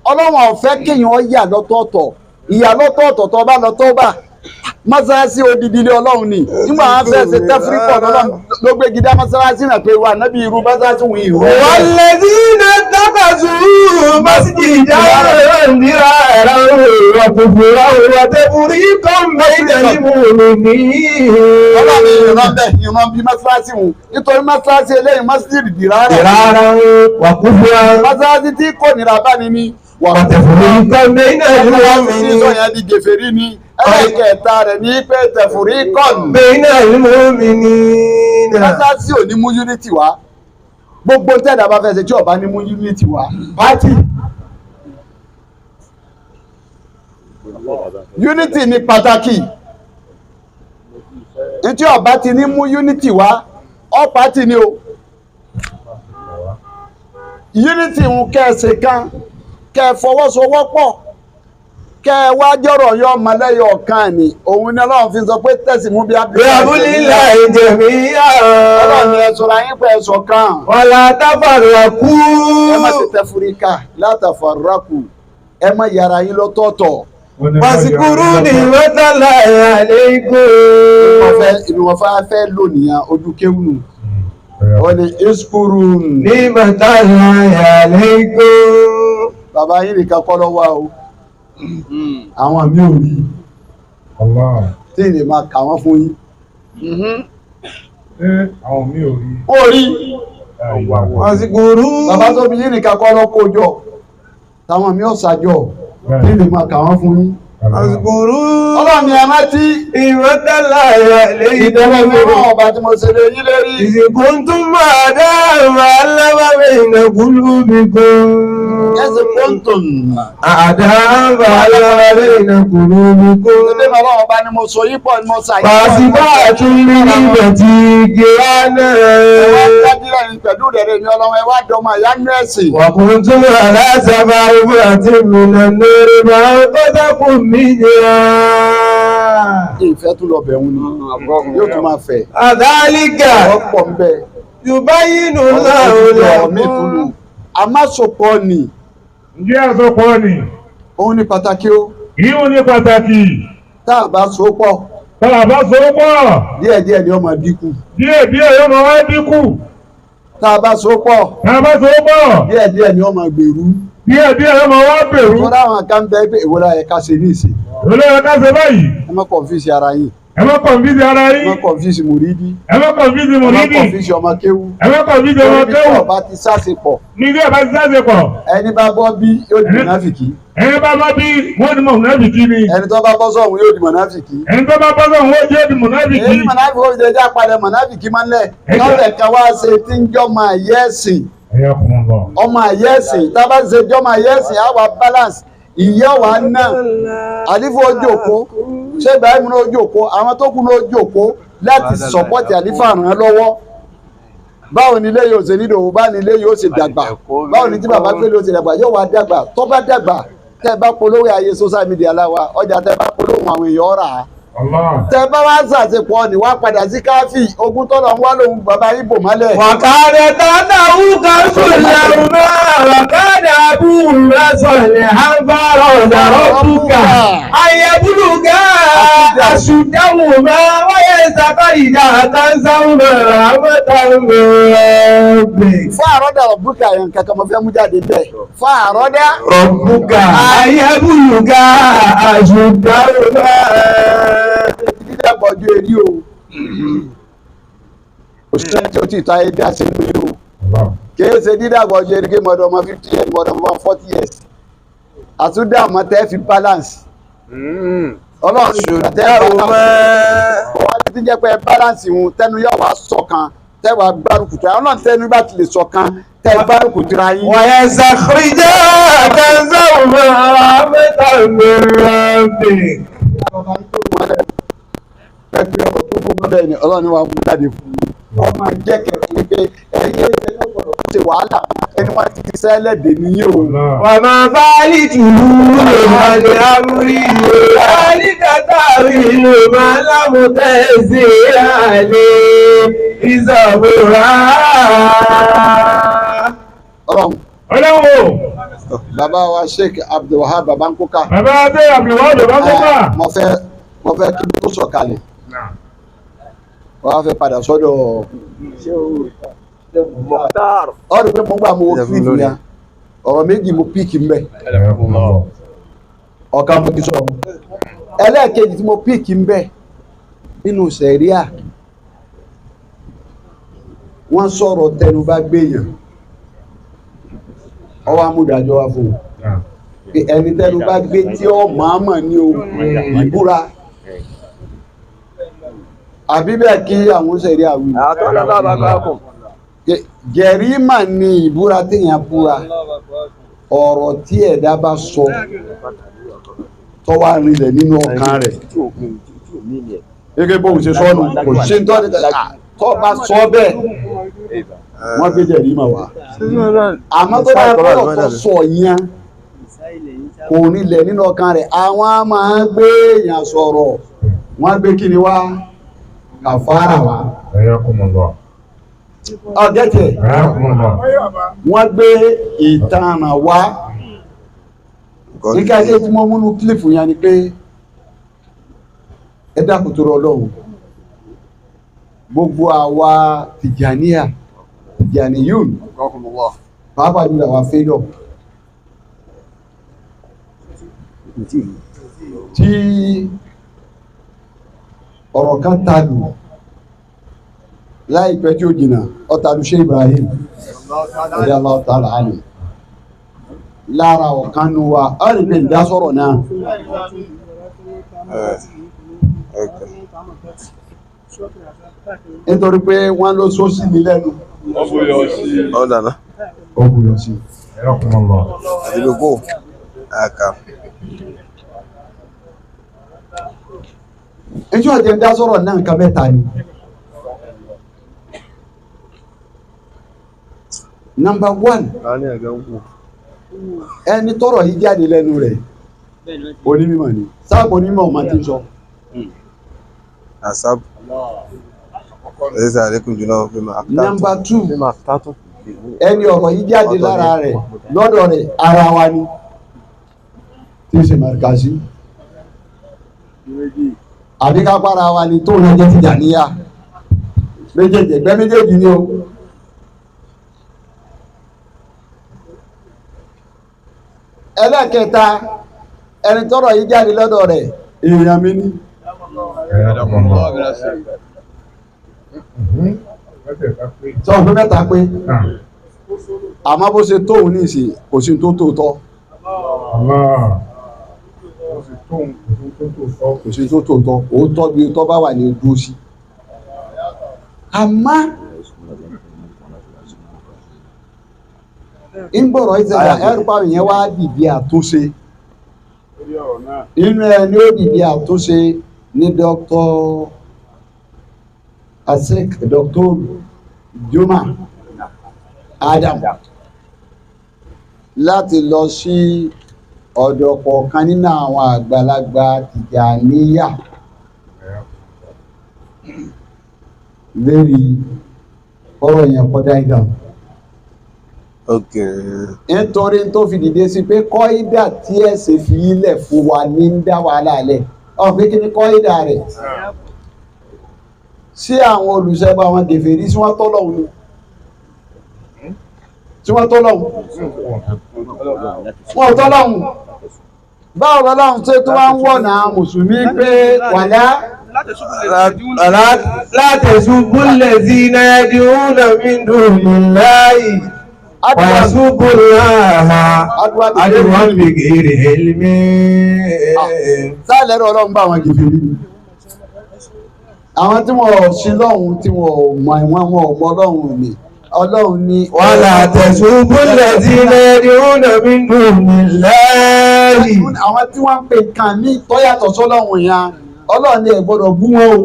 ọlọ́run ọ̀fẹ́ kéèyàn yà lọ́tọ̀ọ̀tọ̀ ìyà lọ́tọ̀ọ̀tọ̀ tó bá lọ tó bá mọ́sálásí odidi ilé ọlọ́run ni nígbà wọn fẹ́ ṣe tẹ́fúrípọ̀ lọ́lọ́run ló gbé gidá mọ́sálásí náà pé wà nábì irú mọ́sálásí wù ìhó. Wàlẹ́dínà tábàzù masjidan nira ẹ̀rọ ìwàkùnkùn àwọn àtẹ̀fúrí kọ́ńbẹ́ ìdẹ̀límù ní. Ọlọ́run ìran bẹ́ẹ̀ ìran bíi mọ́sálásí wù nítorí mọ́sálásí eléyìí mọ́sálásí dìrárà. Wàkùnkùn àwọn. Mọ́sálásí tí kò nira bá ní ní. Àtẹ̀fúrí kọ́ńbẹ́ ìdẹ̀límù ní. Sọ̀yàn di gèfèrí ni ẹlẹ́kẹ̀ẹ́ta rẹ̀ ní pé tẹ̀fúrí kọ́ọ̀nù. Bẹ́ẹ̀ni àìmọ́mí ní. Mọ́sálásí ò ní mú unity wá. Gbogbo tẹ́ẹ̀dá bá fẹ́ ṣe tí ọba ní mú unity wá. Pátì. Unity ní pàtàkì. Ntí ọba ti ní mú unity wá, ọ pátì ni o. Unity ń kẹ́ẹ̀sì kan, kẹ́ẹ̀ fọwọ́sowọ́pọ̀. Kẹ́ wá jọ̀rọ̀ yọ ọmọlẹ́yọ̀ kan ni òun ni Ọlọ́run fi sọ pé tẹ̀sí mú bí abúlé. Abúlé ìjẹ̀mí yàrá. Ọlọ́run ni ẹ̀sọ́ ayé pẹ̀ ẹ̀sọ́ kan. Wàlá táfàràkú. Ẹ má ti tẹ fúríkà látàfàràkù. Ẹ má yàrá yín lọ́tọ̀ọ̀tọ̀. Wàsíkúrú ní mọ́tàlá ìyàlẹ̀ ìkó. Ìlú wọn fẹ́ lò nìyàn ojú kéwù nù. wọ́n ní iskurun ní matallahi alaykum. bàbá yìí nìkan kọ́ lọ́wọ́ o àwọn mi ò rí tí ìlè máa kà wọ́n fún yín àwọn mi ò rí. ó rí Wazkuru. bàbá tó bí yìí nìkan kọ́ lọ́kọ́ jọ táwọn mi ò ṣàjọ tí ìlè máa kà wọ́n fún yín Wazkuru. ọlọ́run ni ẹ má tí Ni'matallahi alaykum. ìdẹ́rẹ́ mi náà ọba tí mo ṣe lè yín lérí إذ كنتم أعداء فألف بين قلوبكم ẹsẹ̀ pọ́ńtòn أعداء فألف بين قلوبكم ìdẹ́rẹ́ mi ọlọ́run ọba ni mo so yín pọ̀ ni mo ṣàyẹ̀ فأصبحتم بنعمته إخوانا dájúlẹ̀ ní pẹ̀lú ìdẹ̀rẹ̀ mi ọlọ́run ẹ wá dọ́mọ ìyá nú ẹ̀sìn وكنتم على سفر من النار فأنقذكم منها ìfẹ́ tún lọ bẹ̀rù ni yóò tún máa fẹ̀ كذلك ọ̀pọ̀ ń bẹ يبين الله لكم amásopọ̀ ni ǹjẹ́ àsopọ̀ ni òun ní pàtàkì ó yíò ní pàtàkì tá a bá so pọ̀ tọ́lá bá so pọ̀ díẹ̀díẹ̀ ni ó máa dínkù díẹ̀díẹ̀ yóò máa wá dínkù tá a bá so pọ̀ tá a bá so pọ̀ díẹ̀díẹ̀ ni ó máa gbèrú díẹ̀díẹ̀ yóò máa wá bẹ̀rù tó dáhùn kan bẹ pé ìwọlá ẹ̀ ká ṣe ní ìsìn olóyè ká ṣe báyìí ẹ má kọ̀ǹfíìsì ara yín ẹ má kọ̀nfíìsì ara ẹ yín má kọ̀ǹfíìsì mùrídí ẹ má kọ̀nfíìsì ẹ má mùrídì kọ̀ǹfíìsì ọmọ kéwú ẹ má kọ̀nfíìsì ọmọ bí kéwù ọba ti sáṣepọ̀ ní ilé ọba ti sáṣe pọ̀ ẹni bá bọ́ bí yóò di mọ̀náfìkì ẹni bá bá bí wọ́n ní mọ̀nàfìkì ni ẹni tó bá bọ́ sọ̀hún yóò di mọ̀náfìkì ẹni tó bá bọ́sọ̀ wọ́n jẹ́ di mọ̀nàfìkì èyí mọ̀náfìkì ó fi jẹ́ jápadà mọ̀náfìkì máa ń lẹ̀ lọ́sẹ̀ kan wá ṣe tí ń jọ́mọ àyẹ́sìn ẹ̀yà kùnmọ̀ bọ̀ ọmọ àyẹ́sìn tá a bá ṣe jọ́mọ àyẹ́sìn á wà balance ìyá wa náà àlífò ojú òpó ṣé Ibrahim náà ojú òpó àwọn tó kù náà ojú òpó láti sọ̀pọ̀tì àlífà ràn án lọ́wọ́ báwo ni ilé yóò ṣe nílò báwo ni ilé yóò ṣe dàgbà báwo ni tí bàbá pé ló ṣe dàgbà yóò wá dàgbà tó bá dàgbà tẹ́ bá polówó ayé social media láwa ọjà tẹ́ bá polówó àwọn èèyàn rà á tẹ́ bá wá ṣàṣepọ̀ ni wá padà sí káfí ogun tọ́lọ̀ ń wá lòun bàbá ibo mọ́lẹ̀. وكان تنه كسلهما وكان أبوهما صالحا فأراد ربك أن يبلغا أشدهما ويستخرجا كنزهما رحمة من ربك. fáàrọ́dà ọ̀bùkà yẹn kankan mo fẹ́ mú jáde bẹ́ẹ̀ fáàrọ́dà ربك أن يبلغا أشدهما. dídàgbà ọjọ́ eré o òṣìṣẹ́ tí o ti ta ayé dá sí inú yìí o kìí ṣe dídàgbà ọjọ́ eré kí mọ̀dọ̀ ọmọ 50 years mọ̀dọ̀ ọmọ 40 years àtúndà ọmọ tẹ́ fi balance ọlọ́run ṣùgbọ́n tẹ́ balance wọ́n ti jẹ́ pé balance wọn tẹnu yóò wá ṣọ̀kan tẹ́ wàá gbárùkù tó yà ọlọ́run tẹnu bá ti lè ṣọ̀kan tẹ́ gbárùkù tó ra yín. ويستخرجا كنزهما رحمة من ربك. pẹ̀lú ọ̀rọ̀ tó fún bọ́dọ̀ ẹni ọlọ́run ni wàá mú jáde fún mi ọmọ jẹ́ kẹ̀kẹ́ pé ẹ̀yin ẹ̀yin ọ̀gbọ̀dọ̀ tó ṣe wàhálà ẹni wọ́n ti fi sẹ́lẹ̀dẹ̀ níyì o. وما فعلته عن أمري ذلك تأويل ما لم تستطع عليه صبرا. ọlọ́run ọlọ́wọ́ bàbá wa Sheikh Abdulwahab Babankoka bàbá adé Abdulwahab Babankoka mo fẹ́ kí n tó sọ̀kalẹ̀ wọ́n á fẹ́ padà sọ́dọ̀ ọ̀rọ̀ pé mo gbà mo kílìpù ya ọ̀rọ̀ méjì mo píìkì mbẹ́ ọ̀kan mo ti sọ ẹlẹ́ẹ̀kejì tí mo píìkì mbẹ́ nínú sẹ̀ríà wọ́n sọ̀rọ̀ tẹnu bá gbéyàn ọwọ́ amúdájọ́ wa fún un ẹni tẹnu bá gbé tí ọ màmá ní o ìbúra àbí bẹ́ẹ̀ kí àwọn sẹ̀rí àwìn jẹ̀rímà ní ìbúra téèyàn búra ọ̀rọ̀ tí ẹ̀dá bá sọ tó wà rinlẹ̀ nínú ọkàn rẹ̀ gẹ́gẹ́ bóun ṣe sọ́nù kò ṣe ń tọ́ ní tó bá sọ bẹ́ẹ̀ wọ́n gbé jẹ̀rímà wá àmọ́ tó bá kọ́ tó sọ yẹn kò rinlẹ̀ nínú ọkàn rẹ̀ àwọn a máa gbé èèyàn sọ̀rọ̀ wọ́n gbé kí ni wá kàfàrà wá ọ̀gẹ́tẹ̀ wọ́n gbé ìtanràn wá nígbà tí mo múnú kílìfù yẹn ni pé ẹ dákun tó rọ Ọlọ́run gbogbo àwa Tìjàníyà Tijaniyun pàápàá jùlọ àwọn freedom tí ọ̀rọ̀ kan tàlù láìpẹ́ tí ó jìnnà ọ̀tàlù Sheikh Ibrahim radiyallahu ta'ala anhu lára ọ̀kan nu wa ọ̀rẹ́ pé ìdásọ̀rọ̀ náà nítorí pé wọ́n ló sósì ní lẹ́nu ọ̀dàná ó buyọ̀ sí àdìgbò àkà ẹjọ́ ọ̀jẹ̀ ń dásọ̀rọ̀ náà nǹkan mẹ́ta ni. Number one, ẹni tọ́rọ̀ yìí jáde lẹ́nu rẹ̀ onímọ̀ ni sáàbù onímọ̀ ọmọ tí ń sọ. àsábù ẹ̀sẹ̀ àlékún jùlọ fi máa Number two, ẹni ọ̀rọ̀ yìí jáde lára rẹ̀ lọ́dọ̀ rẹ̀ ara wa ni tí ń ṣe màrìkàsí àbí ká para wa ni tó lọ jẹ́ Tìjàníyà méjèèjì ẹgbẹ́ méjèèjì ni o. Ẹlẹ́kẹta, ẹni tọ́rọ̀ yìí jáde lọ́dọ̀ rẹ̀ èèyàn mi ní. Sọ fún mẹ́ta pé àmọ́ bó ṣe tóun ní ìsìn kò sí tó tòótọ́. Kò sí tó tòótọ́ òótọ́ bí tó bá wà ní ojú sí. Àmọ́ ìgbọ̀rọ̀ ìṣẹ̀lẹ̀ ẹ̀rùpá yẹn wá dìbì àtúnṣe inú ẹ ní ó dìbì àtúnṣe ní Dr. Asek Dr. Juma Adam láti lọ sí ọ̀dọ̀ kọ̀ọ̀kan nínú àwọn àgbàlagbà Tìjàníyà lérí ọ̀rọ̀ yẹn kọjá ìdáhùn. Nítorí tó fi dìde sí pé kọ́ídà tí ẹ̀sìn fi ilẹ̀ fún wa ní ń dá wàhálà lẹ̀ pé kí ni kọ́ídà rẹ̀ sí àwọn olùṣẹ́gun àwọn gèfèrí tí wọ́n tọ́lọ́hun ni tí wọ́n tọ́lọ́hun wọ́n tọ́lọ́hun báwo lọ́lọ́hun tó wá ń wọ̀nà mùsùlùmí pé wàlá látẹ̀sùbú lẹ́zínà yad'una min dunillahi وَيَسُبُّ اللَّهَ عَدْوًا بِغَيْرِ عِلْمٍ. Sáàlẹ̀ rọ̀ ọlọ́run bá àwọn gèfèrí ni. Àwọn tí wọ́n sí lọ́hun tí wọ́n mọ ìwọ̀n wọn ò mọ ọlọ́run ni. Ọlọ́run ni. وَلَا تَسُبُّوا الَّذِينَ يَدْعُونَ مِن دُونِ اللَّهِ. Àwọn tí wọ́n ń pè kàn ní tọ́yàtọ̀ sọ́lọ́run yẹn, ọlọ́run ni ẹ gbọ́dọ̀ bú wọn o.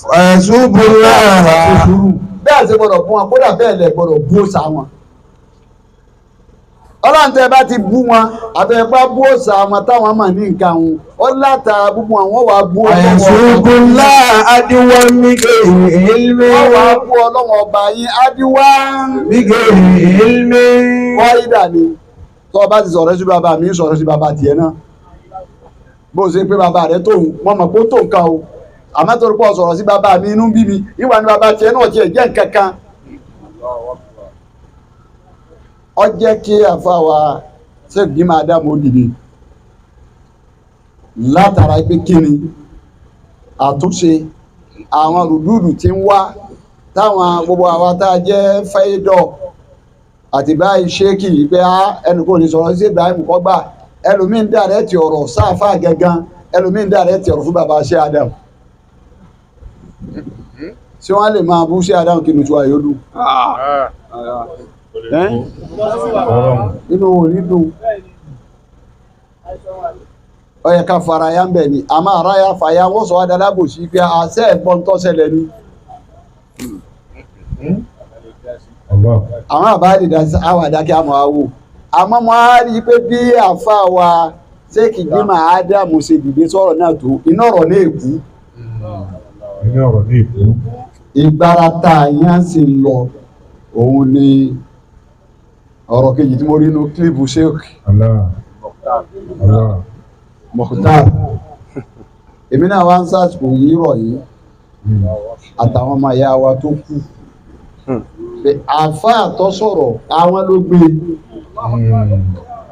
وَيَسُبُّ اللَّهَ. Bẹ́ẹ̀ ṣe gbọ́dọ̀ bú wọn kódà bẹ́ẹ̀ lẹ gbọ́dọ̀ bú òòṣà wọn. Ọlọ́run tẹ́ bá ti bú wọn àbẹ̀bá bú òòṣà wọn táwọn mà ní nǹkan wọn ó látara búbu àwọn wà bú ọlọ́wọ́ وَيَسُبُّ اللَّهَ عَدْوًا بِغَيْرِ عِلْمٍ. wọ́n wà bú ọlọ́wọ́ ọba yín ádíwá بِغَيْرِ عِلْمٍ. kọ́ídà ni tó o bá ti sọ̀rọ̀ sí bàbá mi sọ̀rọ̀ sí bàbá tiẹ̀ náà bó ṣe pé bàbá rẹ tó mọ̀ mọ̀ kó tó nǹkan o àmọ́ tó pọ̀ sọ̀rọ̀ sí bàbá mi inú bí mi ìwà ni bàbá tiẹ̀ náà tiẹ̀ jẹ́ nǹkan kan. Ó jẹ́ kí àfàwà ṣègbè máa dá mọ́ dìde látara pé kíni àtúnṣe àwọn rùdúùdù tí ń wá táwọn gbogbo àwa tá a jẹ́ fẹ́ẹ́dọ̀ àti báyìí ṣéèkì pé ẹnu kò ní sọ̀rọ̀ sí Ibrahim kọ́ gbà ẹlòmíín dàrẹ́ ti ọ̀rọ̀ sáfà gangan ẹlòmíín dàrẹ́ ti ọ̀rọ̀ fún bàbá ṣé Adam ṣé wọ́n lè máa bú ṣé Adam kí ni tí wàá yóò dùn nínú òní dùn ó yẹ ká fara ya ń bẹ̀ ni àmọ́ ara ya fàya wọ́n sọ wá dalábò sí pé àṣẹ ẹ̀gbọ́n tó ṣẹlẹ̀ ni àwọn àbáàdì dáṣẹ́ àwọn àdákẹ́ àmọ́ àwò àmọ́ mo á rí i pé bí àfa wa Sheikh Juma Ádámù ṣe dìde sọ̀rọ̀ náà tó iná ọ̀rọ̀ náà èkú ìgbárata yẹn sì ń lọ òun ni ọ̀rọ̀ kejì tí mo rí inú kílípù Sheikh Mukhtar èmi náà wá ń sàṣìkò yìí rọ̀ yìí àtàwọn ọmọ ìyá wa tó kù àfa tó sọ̀rọ̀ àwọn ló gbé.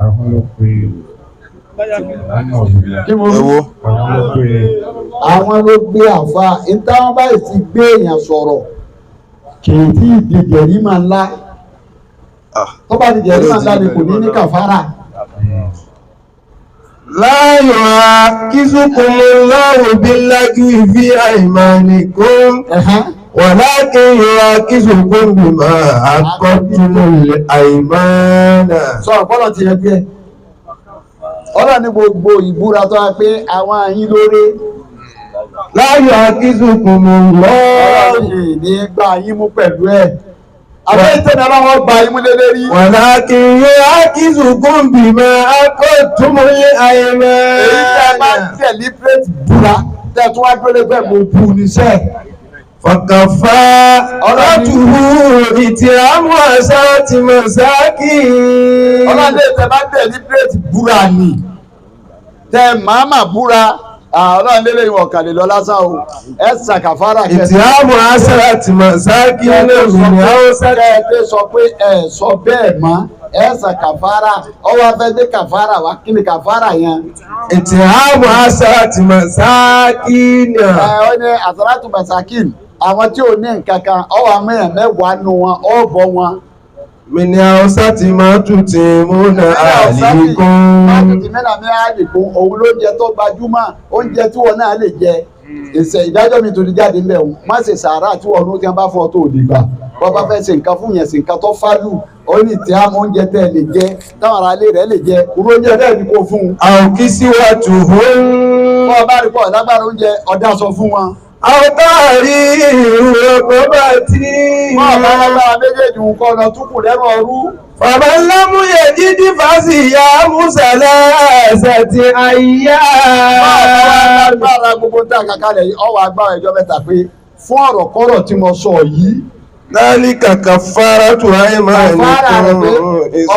Àwọn ló pe kí mo rí àwọn ló gbé àfa ìtàwọn báyìí ti gbé èèyàn sọ̀rọ̀ kì í tí ì di jẹ̀rímà ńlá tó bá di jẹ̀rímà ńlá ni kò ní ní kàfárà. لا يعاقبكم الله باللغو في أيمانكم ولكن يعاقبكم بما عقدتم الأيمان. sọ ọ̀pọ̀lọ̀ ti yẹ bí ẹ ọ̀rọ̀ ní gbogbo ìbúra tó wá pé àwọn àyín lóore. لا يعاقبكم الله ní gbà yín mú pẹ̀lú ẹ̀ àwọn ìtẹ̀nà aláwọ̀ gba yín mú lélẹ́rí. ولكن يعاقبكم بما عقدتم الأيمان. èyí tẹ́ ẹ bá deliberate búra tẹ́ ẹ tún wá gbélé pẹ̀ mo bu níṣẹ́. فكفارته إطعام 10 مساكين. ọlọ́dẹ tẹ́ bá deliberate búra ni tẹ́ máàmá búra ọlọ́run lélẹ̀ ìwọ̀n kàlè lọ lásán o ẹ ṣàkàfàrà kẹsì. إطعام 10 مساكين من أوسط. kẹ́ẹ̀dé sọ pé ẹ sọ bẹ́ẹ̀ mọ́ ẹ ṣàkàfàrà ọwọ́ afẹ́dé kàfàrà wá kí ni kàfàrà yẹn. إطعام 10 مساكين. ó ní àsàràtù masakin àwọn tí ò ní nǹkan kan ọwọ́ amẹ́yàn mẹ́wàá nu wọn ó bọ́ wọn. من أوسط ما تطعمون أهلكم. mẹ́ta mi á lè kún òun lóúnjẹ tó gbajúmọ̀ oúnjẹ tí wọn náà lè jẹ ìṣe ìdájọ́ mi tó di jáde ńlẹ̀ o má ṣe sàárà tí wọn ló ti bá fọ́ tó lè gbà wọ́n bá fẹ́ ṣe nǹkan fún yẹn ṣe nǹkan tó fálù ó ní tí a oúnjẹ tẹ́ lè jẹ táwọn ará ilé rẹ̀ lè jẹ irú oúnjẹ bẹ́ẹ̀ ni kò fún un. أو كسوتهم. bọ́ọ̀ bá rí pọ̀ lágbára oúnjẹ ọ̀dà sọ fún wọn. أو تحرير رقبة. bọ́ọ̀ bá lágbára méjèèjì nǹkan ọ̀nà túkù lẹ́nu ọrú. فمن لم يجد فصيام 3 أيام. agbára gbogbo tá a kàkálẹ̀ yìí ọwọ́ agbára ìjọ mẹ́ta pé fún ọ̀rọ̀ kọ́rọ̀ tí mo sọ yìí. ذلك كفارة أيمانكم.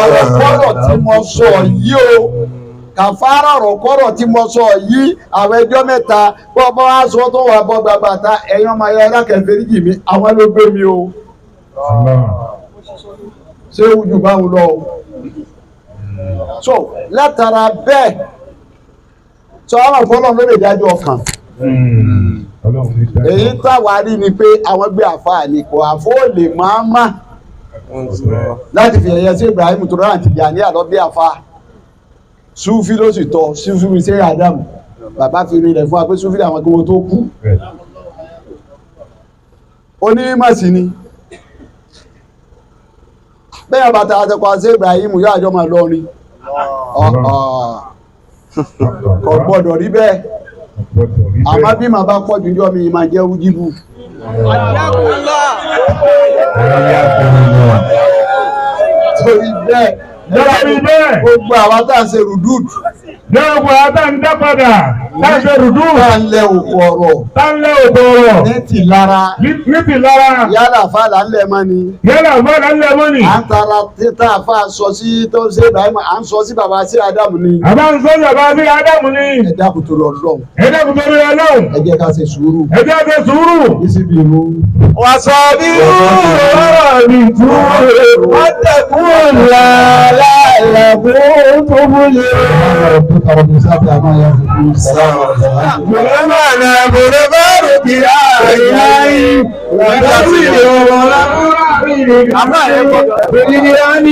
ọ̀rọ̀ kọ́rọ̀ tí mo sọ yìí o kàfárà ọ̀rọ̀ kọ́rọ̀ tí mo sọ yìí àwọn ẹjọ́ mẹ́ta bọ́ aṣọ tó wà bọ́ gbàgbàta ẹ̀yàn máa yẹ ẹ̀rákẹ́fẹ́ jì mí àwọn ló gbé mi o. ṣé ojú báwo lọ o. so látara bẹ́ẹ̀ sọ àwọn àfọlọ́n ló lè dájọ́ ọkàn. èyí táwa rí ni pé àwọn gbé àfáà ní kò àfọ́ lè máa má láti fi ẹ̀yẹ sí Ibrahim tó rán àtìjà ní àlọ́ bí àfáà Súfí ló sì tọ́ Súfí mi sí Ádámù bàbá fi rí rẹ̀ fún wa pé Súfí làwọn gbogbo tó kú onímọ̀ sí ni bẹ́ẹ̀ bàtà àtẹ̀kọ́ sí Ibrahim yóò àjọ máa lọrin kò gbọ́dọ̀ rí bẹ́ẹ̀ àmọ́ bí màá bá pọ̀ jù jọ́ mi máa jẹ́ wújíbù. torí bẹ́ẹ̀ gbogbo àwọn tá à ń ṣe rùdúùdù. gbogbo àwọn tá à ń dá padà tá à ń ṣe rùdúùdù. tá à ń lẹ òkú ọ̀rọ̀. tá à ń lẹ òkú ọ̀rọ̀. ní tìlara. ní tìlara. yálà fàlà ń lẹ̀ mọ́ ni. yálà fàlà ń lẹ̀ mọ́ ni. à ń tara títà fà sọ sí tó ń ṣe Ibrahim à ń sọ sí bàbá sí Ádámù ni. àbá ń sọ sí bàbá sí Ádámù ni. ẹ dákun tó lọ lọ́hùn. ẹ dákun tó lọ lọ́hùn. ẹ jẹ́ ká ṣe sùúrù. ẹ jẹ́ ká ṣe sùúrù. ìsibí ìlú. وصابروا واتقوا الله لعلكم تفلحون. سليمان Faruq Onikijipa.